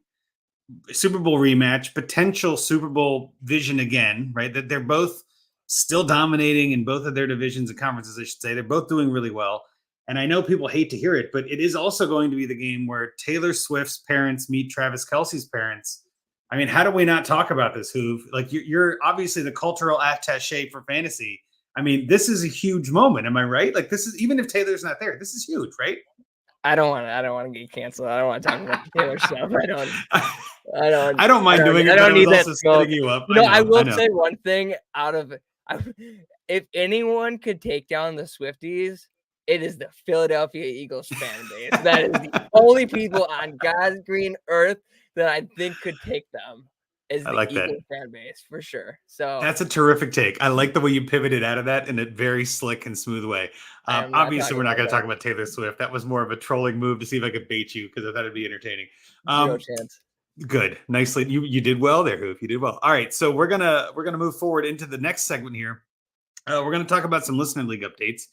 Super Bowl rematch, potential Super Bowl vision again, right? That they're both still dominating in both of their divisions and conferences, I should say. They're both doing really well. And I know people hate to hear it, but it is also going to be the game where Taylor Swift's parents meet Travis Kelce's parents. I mean, how do we not talk about this, Hoov? Like, you're obviously the cultural attaché for fantasy. I mean, this is a huge moment. Am I right? Like, this is, even if Taylor's not there, this is huge, right? I don't want to get canceled. I don't want to talk about the Taylor stuff. I don't mind doing it, but I was need that also smoke. setting you up. You know, I will I know. say one thing if anyone could take down the Swifties, it is the Philadelphia Eagles fan base. That is the only people on God's green earth that I think could take them. Is I the like that. Eagles fan base for sure. So That's a terrific take. I like the way you pivoted out of that in a very slick and smooth way. Obviously, we're not going to talk about Taylor Swift. That was more of a trolling move to see if I could bait you because I thought it'd be entertaining. Zero chance. Good, nicely. You did well there, Hoof. You did well. All right, so we're gonna move forward into the next segment here. We're gonna talk about some listener league updates.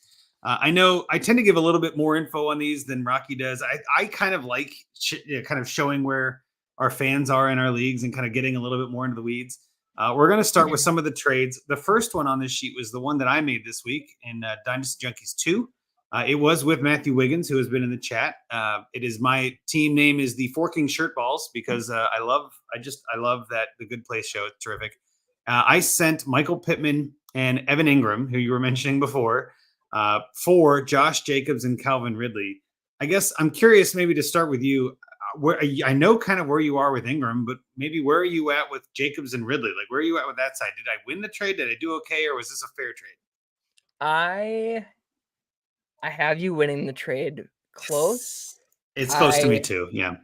I know I tend to give a little bit more info on these than Rocky does. I kind of like kind of showing where our fans are in our leagues and kind of getting a little bit more into the weeds. We're going to start with some of the trades. The first one on this sheet was the one that I made this week in Dynasty Junkies 2. It was with Matthew Wiggins, who has been in the chat. It is my team name is the Forking Shirt Balls because I love that the Good Place show. It's terrific. I sent Michael Pittman and Evan Ingram, who you were mentioning before, for Josh Jacobs and Calvin Ridley. I guess I'm curious maybe to start with you. Where I know kind of where you are with Ingram, but maybe where are you at with Jacobs and Ridley? Like, where are you at with that side? Did I win the trade? Did I do okay, or was this a fair trade? I have you winning the trade close. It's close to me too. Yeah.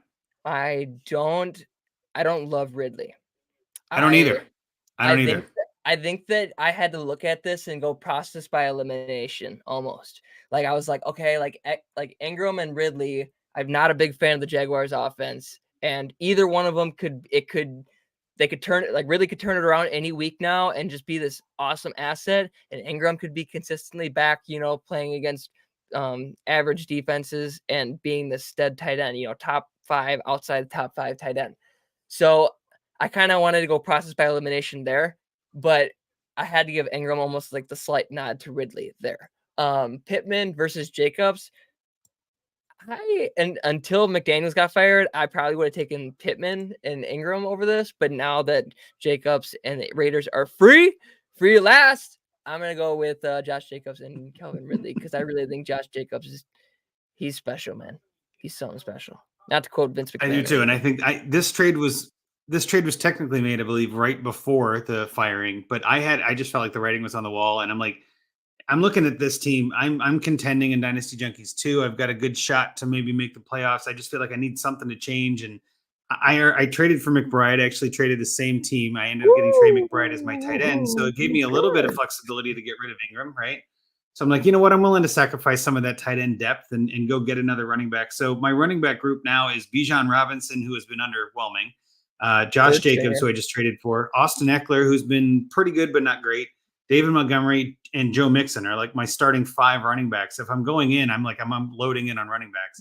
I don't love Ridley. I don't either. I think that I had to look at this and go process by elimination almost. Like I was like, okay, like Ingram and Ridley. I'm not a big fan of the Jaguars offense, and either one of them they could turn it, like Ridley could turn it around any week now and just be this awesome asset, and Ingram could be consistently back, playing against average defenses and being the stud tight end, top 5 outside the top 5 tight end. So I kind of wanted to go process by elimination there, but I had to give Ingram almost like the slight nod to Ridley there. Pittman versus Jacobs. Until McDaniels got fired, I probably would have taken Pittman and Ingram over this. But now that Jacobs and the Raiders are free at last, I'm gonna go with Josh Jacobs and Calvin Ridley because I really think Josh Jacobs he's special, man. He's something special. Not to quote Vince McMahon. I do too, and I think this trade was technically made, I believe, right before the firing. But I just felt like the writing was on the wall, and I'm like, I'm looking at this team. I'm contending in Dynasty Junkies 2. I've got a good shot to maybe make the playoffs. I just feel like I need something to change. And I traded for McBride. I actually traded the same team. I ended up getting Trey McBride as my tight end. So it gave me a little bit of flexibility to get rid of Ingram, right? So I'm like, you know what? I'm willing to sacrifice some of that tight end depth and go get another running back. So my running back group now is Bijan Robinson, who has been underwhelming. Josh Jacobs, who I just traded for. Austin Eckler, who's been pretty good but not great. David Montgomery and Joe Mixon are like my starting 5 running backs. If I'm going in, I'm loading in on running backs.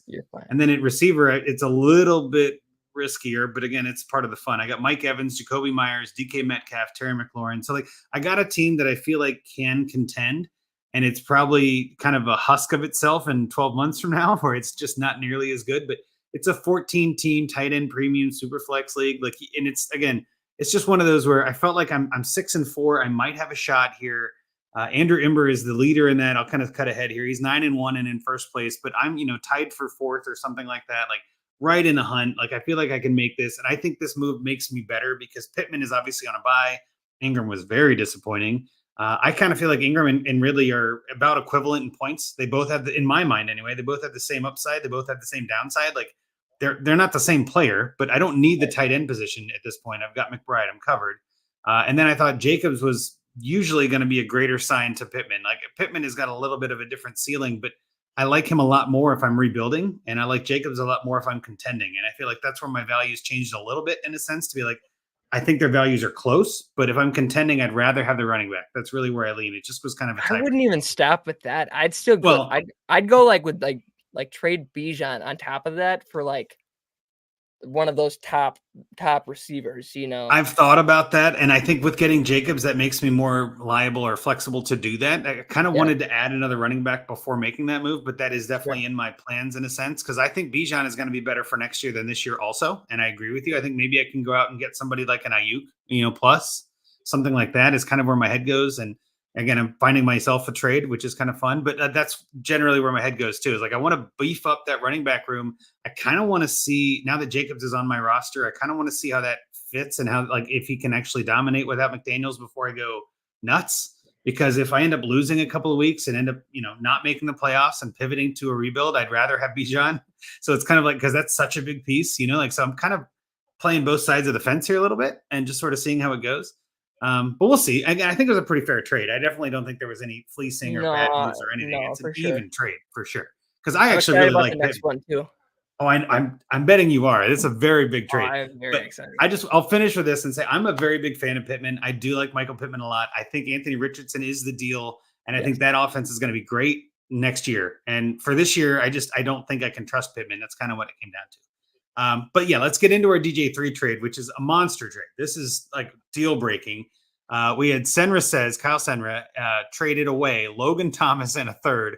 And then at receiver, it's a little bit riskier, but again, it's part of the fun. I got Mike Evans, Jacoby Myers, DK Metcalf, Terry McLaurin. So like I got a team that I feel like can contend, and it's probably kind of a husk of itself in 12 months from now, where it's just not nearly as good. But it's a 14-team tight end premium super flex league. Like, and it's just one of those where I felt like I'm 6-4. I might have a shot here. Andrew Imber is the leader in that. I'll kind of cut ahead here. He's 9-1 and in first place, but I'm tied for 4th or something like that. Like right in the hunt. Like I feel like I can make this, and I think this move makes me better because Pittman is obviously on a bye. Ingram was very disappointing. I kind of feel like Ingram and Ridley are about equivalent in points. They both have in my mind anyway. They both have the same upside. They both have the same downside. Like. They're not the same player, but I don't need the tight end position at this point. I've got McBride. I'm covered. And then I thought Jacobs was usually going to be a greater sign to Pittman. Like Pittman has got a little bit of a different ceiling, but I like him a lot more if I'm rebuilding, and I like Jacobs a lot more if I'm contending. And I feel like that's where my values changed a little bit in a sense to be like, I think their values are close, but if I'm contending, I'd rather have the running back. That's really where I lean. It just was kind of a I wouldn't even stop with that. I'd still go. I'd go like with like trade Bijan on top of that for like one of those top receivers, you know. I've thought about that, and I think with getting Jacobs, that makes me more liable or flexible to do that. I kind of wanted to add another running back before making that move, but that is definitely in my plans in a sense, because I think Bijan is going to be better for next year than this year also, and I agree with you. I think maybe I can go out and get somebody like an Ayuk, plus something like that is kind of where my head goes. And again, I'm finding myself a trade, which is kind of fun, but that's generally where my head goes too. Is like I want to beef up that running back room. I kind of want to see, now that Jacobs is on my roster, I kind of want to see how that fits and how, like, if he can actually dominate without McDaniels before I go nuts. Because if I end up losing a couple of weeks and end up, not making the playoffs and pivoting to a rebuild, I'd rather have Bijan. So it's kind of like, because that's such a big piece, like, so I'm kind of playing both sides of the fence here a little bit and just sort of seeing how it goes. But we'll see. Again, I think it was a pretty fair trade. I definitely don't think there was any fleecing or bad moves or anything. It's an even trade for sure. Because I actually really like the next one too. Oh, I'm betting you are. It's a very big trade. I'm very excited. I'll finish with this and say I'm a very big fan of Pittman. I do like Michael Pittman a lot. I think Anthony Richardson is the deal, and I think that offense is going to be great next year. And for this year, I don't think I can trust Pittman. That's kind of what it came down to. But yeah, let's get into our DJ3 trade, which is a monster trade. This is like deal breaking. We had Kyle Senra traded away Logan Thomas and a third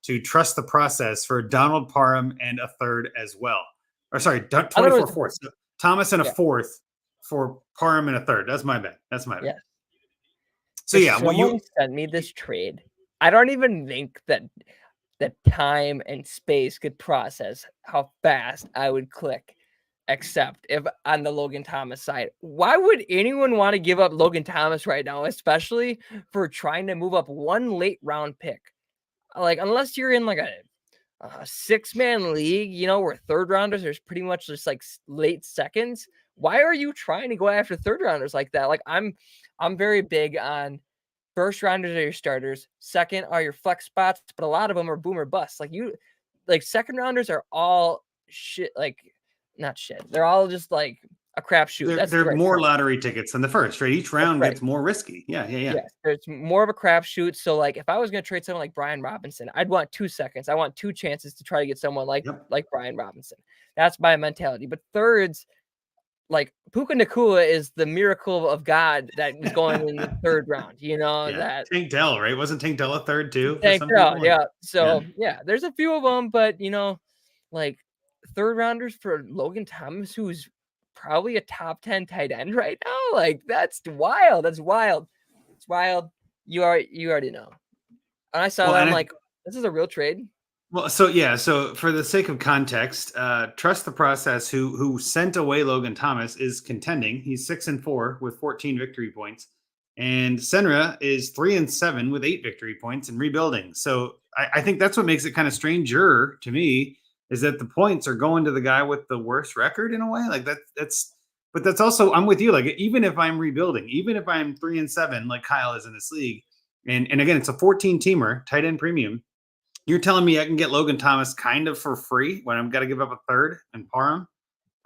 to trust the process for Donald Parham and a third as well. Or sorry, 24 fourths. So Thomas and a fourth for Parham and a third. That's my bet. Yeah. So if someone sent me this trade, I don't even think that time and space could process how fast I would click. Except if on the Logan Thomas side, why would anyone want to give up Logan Thomas right now, especially for trying to move up one late round pick? Like, unless you're in like a 6-man league, where third rounders there's pretty much just like late seconds. Why are you trying to go after third rounders like that? Like, I'm very big on first rounders are your starters, second are your flex spots, but a lot of them are boom or bust. Like second rounders are all shit. Like, not shit. They're all just like a crapshoot. They're more lottery tickets than the first, right? Each round gets more risky. Yeah. Yes, there's more of a crapshoot. So, like, if I was going to trade someone like Brian Robinson, I'd want 2 seconds. I want 2 chances to try to get someone like Brian Robinson. That's my mentality. But thirds, like Puka Nacua is the miracle of God that is going in the third round. That Tank Dell, right? Wasn't Tank Dell a third too? Tank Dell, yeah. So there's a few of them, but like third rounders for Logan Thomas, who's probably a top 10 tight end right now. Like, that's wild. It's wild. You already know. And I saw that. I'm like, this is a real trade. Well, so for the sake of context, trust the process. Who sent away Logan Thomas is contending. He's 6-4 with 14 victory points, and Senra is 3-7 with 8 victory points and rebuilding. So I think that's what makes it kind of stranger to me, is that the points are going to the guy with the worst record in a way. Like but that's also, I'm with you. Like, even if I'm rebuilding, even if I'm 3-7, like Kyle is in this league, and again, it's a 14 teamer tight end premium. You're telling me I can get Logan Thomas kind of for free when I've got to give up a third and Parham?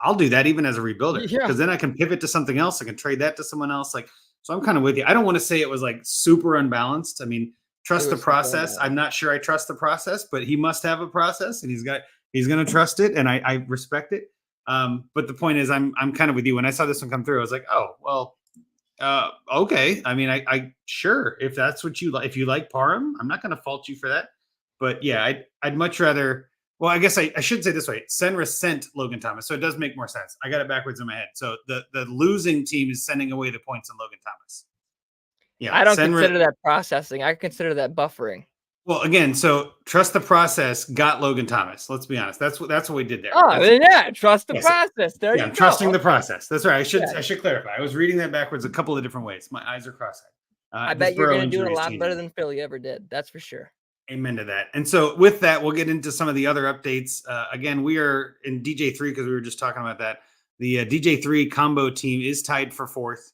I'll do that even as a rebuilder, because then I can pivot to something else. I can trade that to someone else. Like, so I'm kind of with you. I don't want to say it was like super unbalanced. I mean, trust the process. I'm not sure I trust the process, but he must have a process, and he's going to trust it, and I respect it. But the point is, I'm kind of with you. When I saw this one come through, I was like, oh, well, okay. I mean, I sure, if that's what you like, if you like Parham, I'm not going to fault you for that. But yeah, I'd much rather. Well, I guess I should say this way: Senra sent Logan Thomas, so it does make more sense. I got it backwards in my head. So the losing team is sending away the points on Logan Thomas. Yeah, I don't consider that processing. I consider that buffering. Well, again, so trust the process got Logan Thomas. Let's be honest. That's what we did there. Oh, yeah, trust the process. There you go. I'm trusting the process. That's right. I should clarify. I was reading that backwards a couple of different ways. My eyes are cross-eyed. I bet you're going to do it a lot better than Philly ever did. That's for sure. Amen to that. And so with that, we'll get into some of the other updates. Again, we are in DJ3 because we were just talking about that. The DJ3 combo team is tied for 4th.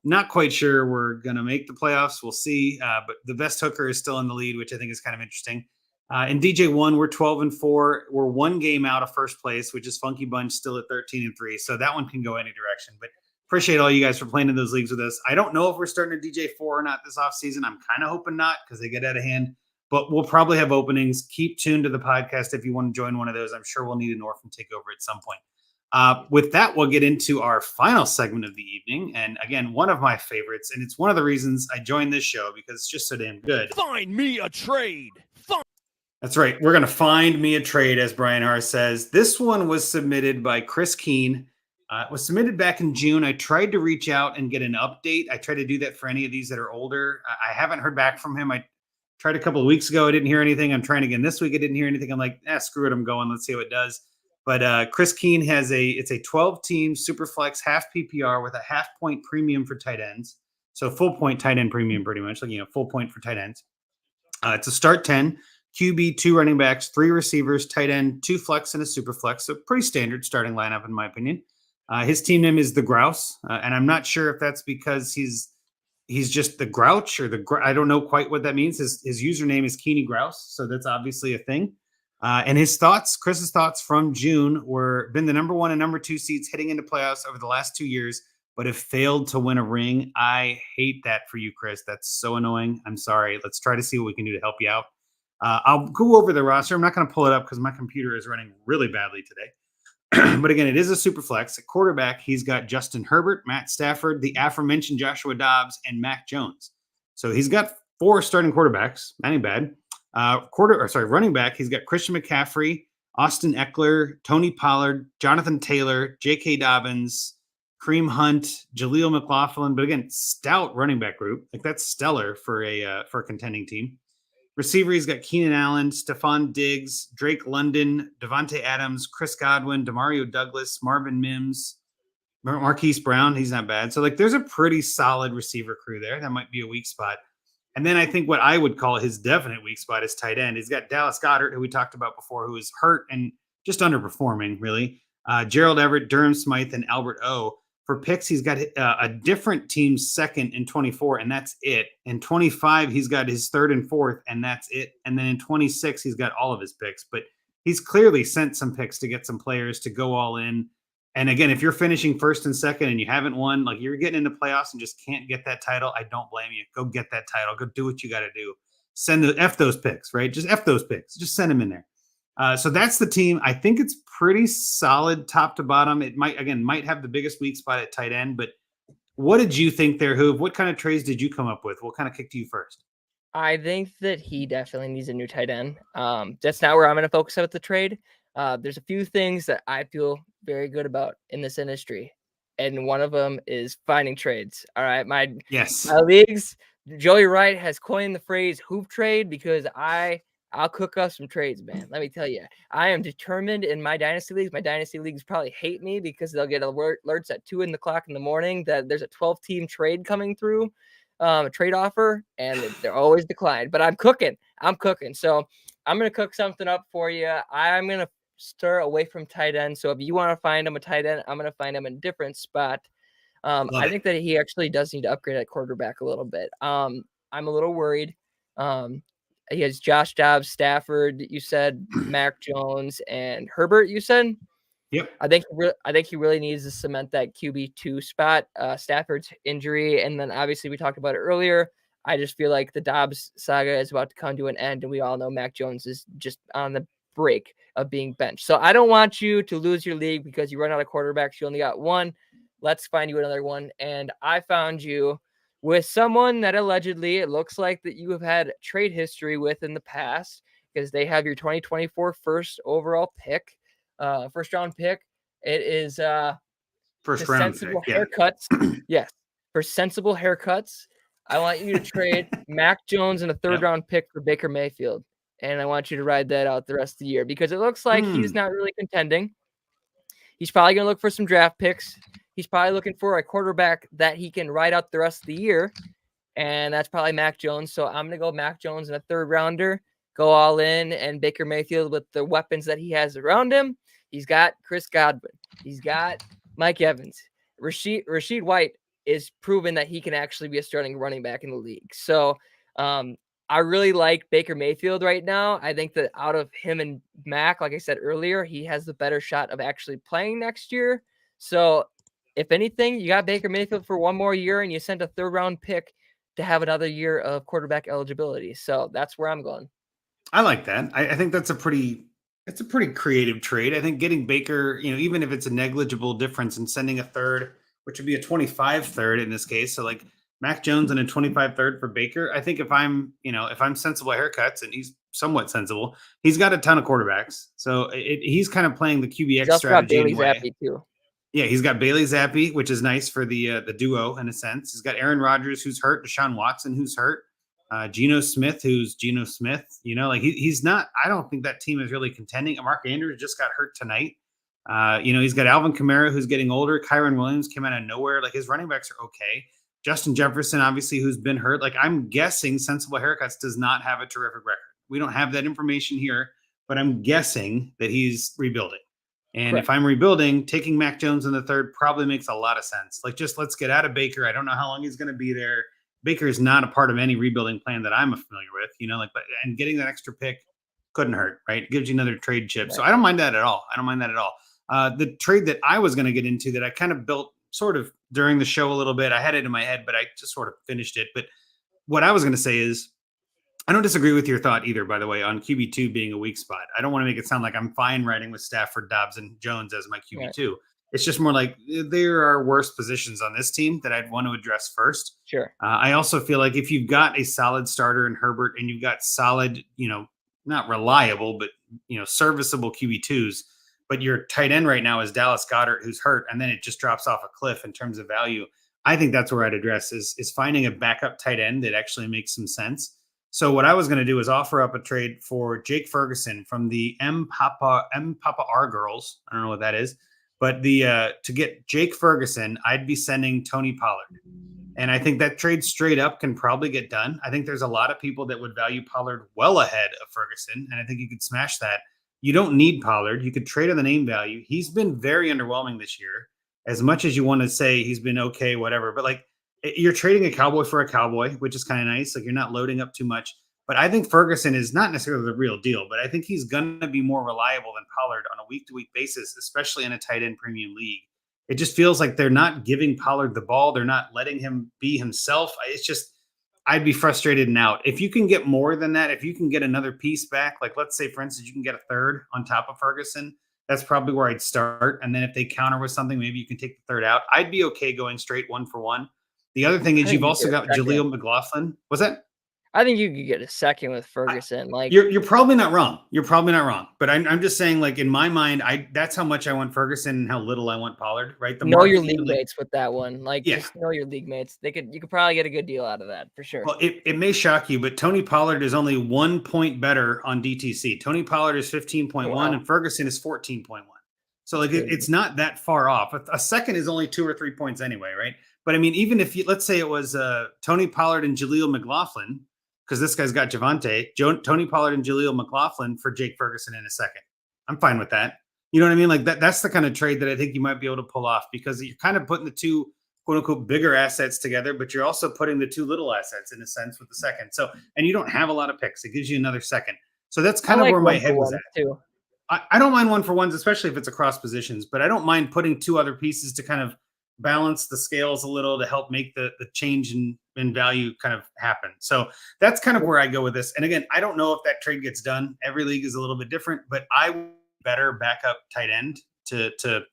Not quite sure we're going to make the playoffs. We'll see. But the best hooker is still in the lead, which I think is kind of interesting. In DJ1, we're 12-4. We're 1 game out of first place, which is Funky Bunch still at 13-3. So that one can go any direction. But appreciate all you guys for playing in those leagues with us. I don't know if we're starting a DJ4 or not this offseason. I'm kind of hoping not, because they get out of hand. But we'll probably have openings. Keep tuned to the podcast if you want to join one of those. I'm sure we'll need an orphan takeover at some point. With that, we'll get into our final segment of the evening. And again, one of my favorites, and it's one of the reasons I joined this show because it's just so damn good. Find me a trade. That's right. We're going to find me a trade, as Brian Harris says. This one was submitted by Chris Keene. It was submitted back in June. I tried to reach out and get an update. I tried to do that for any of these that are older. I haven't heard back from him. I tried a couple of weeks ago. I didn't hear anything. I'm trying again this week. I didn't hear anything. I'm like, screw it. I'm going. Let's see how it does. But Chris Keene has it's a 12-team Superflex half PPR with a half point premium for tight ends. So full point tight end premium, pretty much, like, full point for tight ends. It's a start 10, QB, 2 running backs, 3 receivers, tight end, 2 flex, and a super flex. So pretty standard starting lineup, in my opinion. His team name is the Grouse, and I'm not sure if that's because he's just the Grouch or I don't know quite what that means. His username is Keeny Grouse, so that's obviously a thing. And Chris's thoughts from June were been the number 1 and number 2 seeds heading into playoffs over the last 2 years, but have failed to win a ring. I hate that for you, Chris. That's so annoying. I'm sorry. Let's try to see what we can do to help you out. I'll go over the roster. I'm not going to pull it up because my computer is running really badly today. But again, it is a super flex. At quarterback, he's got Justin Herbert, Matt Stafford, the aforementioned Joshua Dobbs, and Mac Jones. So he's got 4 starting quarterbacks. That ain't bad. Running back, he's got Christian McCaffrey, Austin Eckler, Tony Pollard, Jonathan Taylor, J.K. Dobbins, Kareem Hunt, Jaleel McLaughlin. But again, stout running back group. Like, that's stellar for a contending team. Receiver, he's got Keenan Allen, Stephon Diggs, Drake London, Devontae Adams, Chris Godwin, Demario Douglas, Marvin Mims, Marquise Brown. He's not bad. So, like, there's a pretty solid receiver crew there. That might be a weak spot. And then I think what I would call his definite weak spot is tight end. He's got Dallas Goedert, who we talked about before, who is hurt and just underperforming, really. Gerald Everett, Durham Smythe, and Albert O. For picks, he's got a different team's second in 24, and that's it. In 25, he's got his third and fourth, and that's it. And then in 26, he's got all of his picks. But he's clearly sent some picks to get some players to go all in. And again, if you're finishing first and second and you haven't won, like, you're getting into playoffs and just can't get that title, I don't blame you. Go get that title. Go do what you got to do. F those picks, right? Just F those picks. Just send them in there. So that's the team. I think it's pretty solid top to bottom. It might have the biggest weak spot at tight end, but what did you think there, Hoov? What kind of trades did you come up with? What kind of kicked you first? I think that he definitely needs a new tight end. That's not where I'm going to focus with the trade. There's a few things that I feel very good about in this industry, and one of them is finding trades. All right, my leagues. Joey Wright has coined the phrase "hoop trade" because I'll cook up some trades, man. Let me tell you, I am determined in my dynasty leagues. My dynasty leagues probably hate me because they'll get alerts at 2 o'clock in the morning that there's a 12-team trade coming through, a trade offer, and they're always declined. But I'm cooking. So I'm going to cook something up for you. I'm going to stir away from tight end. So if you want to find him a tight end, I'm going to find him in a different spot. I think that he actually does need to upgrade at quarterback a little bit. I'm a little worried. He has Josh Dobbs, Stafford, you said, Mac Jones, and Herbert, you said? Yep. I think he really needs to cement that QB2 spot. Stafford's injury, and then obviously we talked about it earlier. I just feel like the Dobbs saga is about to come to an end, and we all know Mac Jones is just on the break of being benched. So I don't want you to lose your league because you run out of quarterbacks. You only got one. Let's find you another one. And I found you with someone that allegedly it looks like that you have had trade history with in the past because they have your 2024 first overall pick, first round pick. It is first round sensible haircuts. Yes, for sensible haircuts. I want you to trade Mac Jones and a third round pick for Baker Mayfield. And I want you to ride that out the rest of the year because it looks like he's not really contending. He's probably going to look for some draft picks. He's probably looking for a quarterback that he can ride out the rest of the year. And that's probably Mac Jones. So I'm going to go Mac Jones in a third rounder, go all in, and Baker Mayfield with the weapons that he has around him. He's got Chris Godwin. He's got Mike Evans. Rashid White is proven that he can actually be a starting running back in the league. So I really like Baker Mayfield right now. I think that out of him and Mac, like I said earlier, he has the better shot of actually playing next year. So if anything, you got Baker Mayfield for one more year and you sent a third round pick to have another year of quarterback eligibility. So that's where I'm going. I like that. I think that's a pretty It's a pretty creative trade. I think getting Baker, even if it's a negligible difference and sending a third, which would be a 25 third in this case. So like Mac Jones and a 25 third for Baker. I think if I'm sensible haircuts and he's somewhat sensible, he's got a ton of quarterbacks. So he's kind of playing the He's QBX also got strategy Bailey anyway. Zappi too. Yeah, he's got Bailey Zappi, which is nice for the duo in a sense. He's got Aaron Rodgers, who's hurt, Deshaun Watson, who's hurt, Geno Smith, who's Geno Smith. Like he's not. I don't think that team is really contending. Mark Andrews just got hurt tonight. He's got Alvin Kamara, who's getting older. Kyron Williams came out of nowhere. Like his running backs are okay. Justin Jefferson, obviously, who's been hurt. Like I'm guessing Sensible Haircuts does not have a terrific record. We don't have that information here, but I'm guessing that he's rebuilding. And Correct. if I'm rebuilding, taking Mac Jones in the third probably makes a lot of sense. Like, just let's get out of Baker. I don't know how long he's going to be there. Baker is not a part of any rebuilding plan that I'm familiar with, and getting that extra pick couldn't hurt, right? It gives you another trade chip. Right. So I don't mind that at all. The trade that I was going to get into that I kind of built sort of during the show a little bit, I had it in my head, but I just sort of finished it. But what I was going to say is, I don't disagree with your thought either, by the way, on QB2 being a weak spot. I don't want to make it sound like I'm fine riding with Stafford, Dobbs, and Jones as my QB2. Right. It's just more like there are worse positions on this team that I'd want to address first. Sure. I also feel like if you've got a solid starter in Herbert and you've got solid, not reliable, but, serviceable QB2s, but your tight end right now is Dallas Goedert, who's hurt, and then it just drops off a cliff in terms of value. I think that's where I'd address is finding a backup tight end that actually makes some sense. So what I was going to do is offer up a trade for Jake Ferguson from the M Papa R girls. I don't know what that is, but to get Jake Ferguson, I'd be sending Tony Pollard. And I think that trade straight up can probably get done. I think there's a lot of people that would value Pollard well ahead of Ferguson. And I think you could smash that. You don't need Pollard. You could trade on the name value. He's been very underwhelming this year. As much as you want to say he's been okay, whatever, but like, you're trading a Cowboy for a Cowboy, which is kind of nice. Like you're not loading up too much. But I think Ferguson is not necessarily the real deal, but I think he's going to be more reliable than Pollard on a week-to-week basis, especially in a tight end premium league. It just feels like they're not giving Pollard the ball. They're not letting him be himself. It's just, I'd be frustrated and out. If you can get more than that, if you can get another piece back, like let's say, for instance, you can get a third on top of Ferguson, that's probably where I'd start. And then if they counter with something, maybe you can take the third out. I'd be okay going straight 1-for-1. The other thing is you've also got Jaleel McLaughlin. What's that? I think you could get a second with Ferguson. You're probably not wrong. But I'm just saying, like in my mind, that's how much I want Ferguson and how little I want Pollard. Right? Know your league mates with that one. Just know your league mates. You could probably get a good deal out of that for sure. Well, it may shock you, but Tony Pollard is only 1 point better on DTC. Tony Pollard is 15.1 and Ferguson is 14.1. So like it's not that far off. A second is only 2 or 3 points anyway, right? But I mean, even if let's say it was Tony Pollard and Jaleel McLaughlin, because this guy's got Javonte, Tony Pollard and Jaleel McLaughlin for Jake Ferguson in a second. I'm fine with that. You know what I mean? Like that's the kind of trade that I think you might be able to pull off because you're kind of putting the two quote unquote bigger assets together, but you're also putting the two little assets in a sense with the second. So, and you don't have a lot of picks. It gives you another second. So that's kind of where my head was at. Too. I don't mind 1-for-1s, especially if it's across positions, but I don't mind putting two other pieces to kind of balance the scales a little to help make the change in value kind of happen. So that's kind of where I go with this. And again, I don't know if that trade gets done. Every league is a little bit different, but I better backup tight end to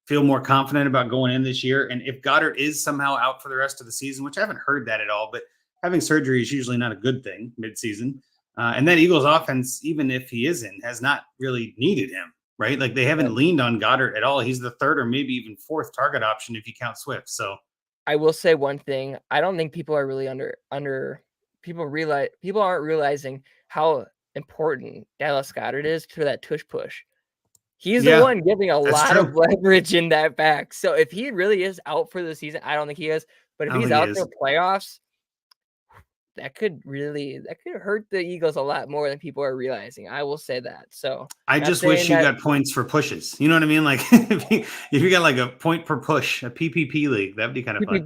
feel more confident about going in this year. And if Goddard is somehow out for the rest of the season, which I haven't heard that at all, but having surgery is usually not a good thing mid-season. And that Eagles offense, even if he is in, has not really needed him, right? Like they haven't leaned on Goddard at all. He's the third or maybe even fourth target option if you count Swift. So I will say one thing. I don't think people are really people aren't realizing how important Dallas Goedert is to that tush push. He's the one giving a lot of leverage in that back. So if he really is out for the season, I don't think he is. But if he's out for the playoffs, that could hurt the Eagles a lot more than people are realizing. I will say that. So I just wish you got points for pushes. You know what I mean? Like if you got like a point per push, a PPP league, that'd be kind of fun.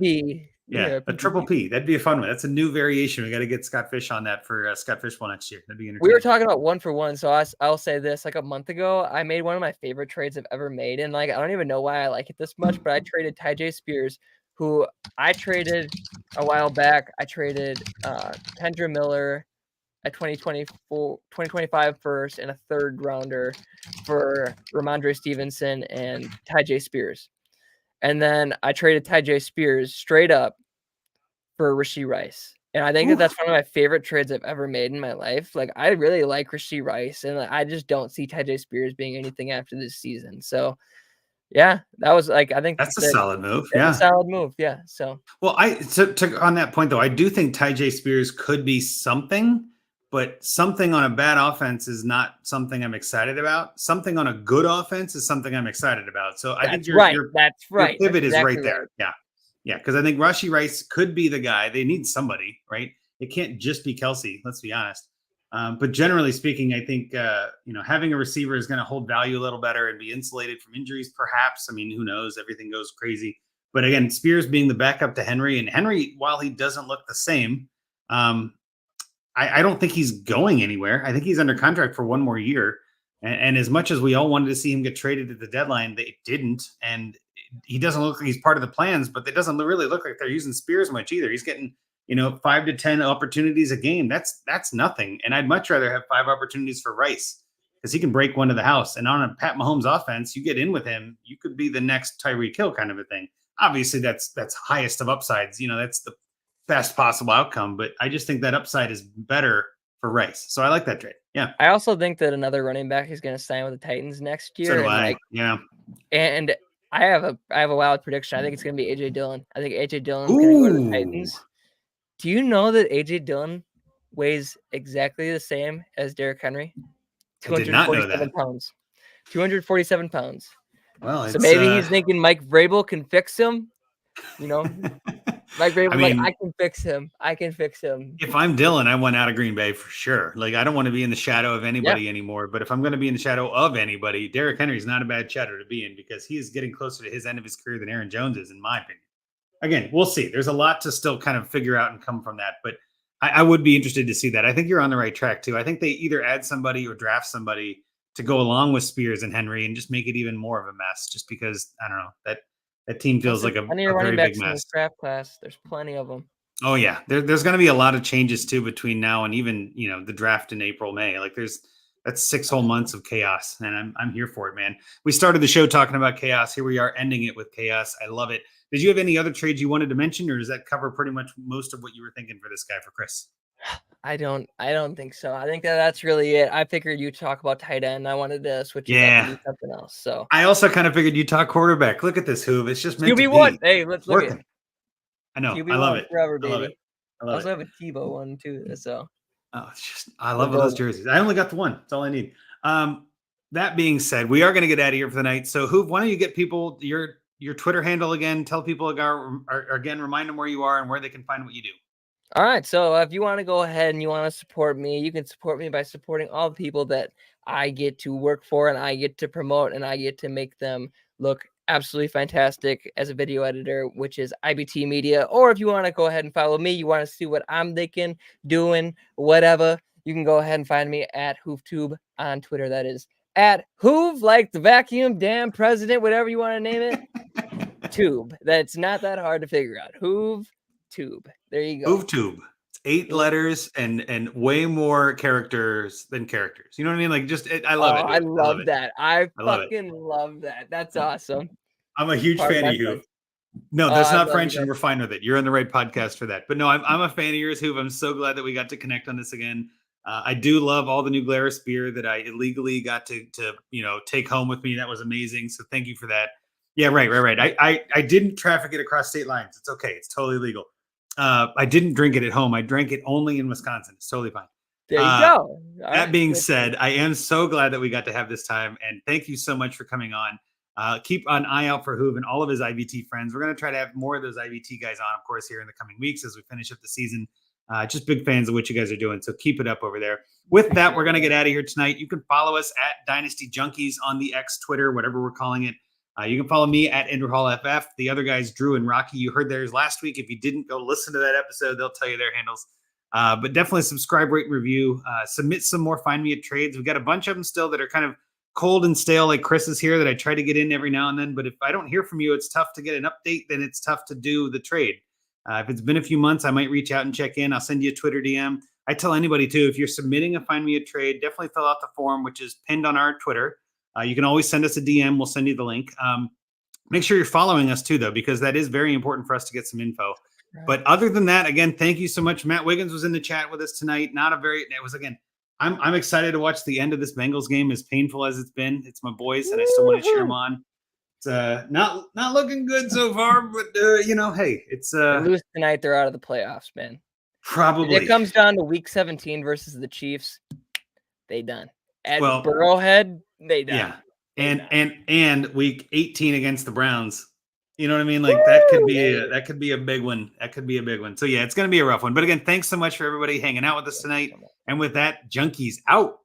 Yeah, a triple P. That'd be a fun one. That's a new variation. We got to get Scott Fish on that for Scott Fishbowl next year. That'd be entertaining. We were talking about 1-for-1. So I'll say this, like a month ago, I made one of my favorite trades I've ever made. And like, I don't even know why I like it this much, but I traded Tyjae Spears, who I traded a while back. I traded Kendra Miller a 2025 first and a third rounder for Ramondre Stevenson and Tyjae Spears. And then I traded Tyjae Spears straight up for Rashee Rice. And I think that that's one of my favorite trades I've ever made in my life. Like, I really like Rashee Rice, and I just don't see Tyjae Spears being anything after this season. So, yeah, that was like, I think that's a solid move. That's a solid move. Yeah. So, well, on that point though, I do think Tyjae Spears could be something, but something on a bad offense is not something I'm excited about. Something on a good offense is something I'm excited about. So I think your pivot is right there. Yeah. Yeah, because I think Rashee Rice could be the guy. They need somebody, right? It can't just be Kelsey. Let's be honest. But generally speaking, I think having a receiver is going to hold value a little better and be insulated from injuries, perhaps. I mean, who knows? Everything goes crazy. But again, Spears being the backup to Henry, and Henry, while he doesn't look the same, I don't think he's going anywhere. I think he's under contract for one more year. And as much as we all wanted to see him get traded at the deadline, they didn't. And he doesn't look like he's part of the plans, but it doesn't really look like they're using Spears much either. He's getting, 5 to 10 opportunities a game. That's nothing. And I'd much rather have 5 opportunities for Rice because he can break one to the house. And on a Pat Mahomes offense, you get in with him, you could be the next Tyreek Hill kind of a thing. Obviously, that's highest of upsides. That's the best possible outcome. But I just think that upside is better for Rice. So I like that trade. Yeah. I also think that another running back is going to sign with the Titans next year. So do I. Yeah. And I have a wild prediction. I think it's going to be AJ Dillon. I think AJ Dillon's going to go to the Titans. Do you know that AJ Dillon weighs exactly the same as Derrick Henry? 247 pounds. 247 pounds. Well, so maybe he's thinking Mike Vrabel can fix him. Mike Vrabel, I can fix him. I can fix him. If I'm Dillon, I want out of Green Bay for sure. Like, I don't want to be in the shadow of anybody anymore. But if I'm going to be in the shadow of anybody, Derrick Henry is not a bad shadow to be in because he is getting closer to his end of his career than Aaron Jones is, in my opinion. Again, we'll see. There's a lot to still kind of figure out and come from that. But I would be interested to see that. I think you're on the right track, too. I think they either add somebody or draft somebody to go along with Spears and Henry and just make it even more of a mess just because, I don't know, that team feels like a very big mess. In this draft class. There's plenty of them. Oh, yeah. There's going to be a lot of changes, too, between now and even, the draft in April, May. Like, that's 6 whole months of chaos, and I'm here for it, man. We started the show talking about chaos. Here we are ending it with chaos. I love it. Did you have any other trades you wanted to mention, or does that cover pretty much most of what you were thinking for this guy, for Chris? I don't think so. I think that's really it. I figured you'd talk about tight end. I wanted to switch it up and do something else. So I also kind of figured you'd talk quarterback. Look at this, Hoov. It's just meant QB1. to be. Hey, let's look at it. I know. I love it. Forever, baby. I love it. I also have a Tebow one too. So I love those jerseys. I only got the one. That's all I need. That being said, we are going to get out of here for the night. So Hoov, why don't you get people your Twitter handle again? Tell people again, remind them where you are and where they can find what you do. All right. So if you want to go ahead and you want to support me, you can support me by supporting all the people that I get to work for and I get to promote and I get to make them look absolutely fantastic as a video editor, which is IBT Media. Or if you want to go ahead and follow me, you want to see what I'm thinking, doing, whatever, you can go ahead and find me at HOOOOOV on Twitter. That is at Hoov, like the vacuum, damn president, whatever you want to name it. Tube. That's not that hard to figure out. Hoov Tube. There you go. HOOOOOV. It's 8 letters and way more characters than characters. You know what I mean? Like, I love it. I love that. I fucking love that. That's awesome. I'm a huge fan of you. No, that's not French, and we're fine with it. You're on the right podcast for that. But no, I'm a fan of yours, Hoov. I'm so glad that we got to connect on this again. I do love all the new Glarus beer that I illegally got to take home with me. That was amazing. So thank you for that. Yeah, right. I didn't traffic it across state lines. It's okay. It's totally legal. I didn't drink it at home. I drank it only in Wisconsin. It's totally fine. There you go. That being said, I am so glad that we got to have this time. And thank you so much for coming on. Keep an eye out for Hoov and all of his IBT friends. We're going to try to have more of those IBT guys on, of course, here in the coming weeks as we finish up the season. Just big fans of what you guys are doing. So keep it up over there. With that, we're going to get out of here tonight. You can follow us at Dynasty Junkies on the X, Twitter, whatever we're calling it. You can follow me at Andrew Hall FF. The other guys, Drew and Rocky, you heard theirs last week. If you didn't go listen to that episode, they'll tell you their handles. But definitely subscribe, rate, and review. Submit some more Find Me at Trades. We've got a bunch of them still that are kind of cold and stale, like Chris is here, that I try to get in every now and then. But if I don't hear from you, it's tough to get an update. Then it's tough to do the trade. If it's been a few months, I might reach out and check in. I'll send you a Twitter DM. I tell anybody too, if you're submitting a Find Me a Trade, definitely fill out the form, which is pinned on our Twitter. You can always send us a DM. We'll send you the link. Make sure you're following us too, though, because that is very important for us to get some info. Right. But other than that, again, thank you so much. Matt Wiggins was in the chat with us tonight. I'm excited to watch the end of this Bengals game, as painful as it's been. It's my boys, and I still want to cheer them on. It's not looking good so far, but hey, it's they lose tonight, they're out of the playoffs, man. Probably. If it comes down to week 17 versus the Chiefs, they done. At Burrowhead, they done. Yeah. And week 18 against the Browns. You know what I mean? Like that could be a big one. That could be a big one. So yeah, it's going to be a rough one. But again, thanks so much for everybody hanging out with us tonight. And with that, Junkies out.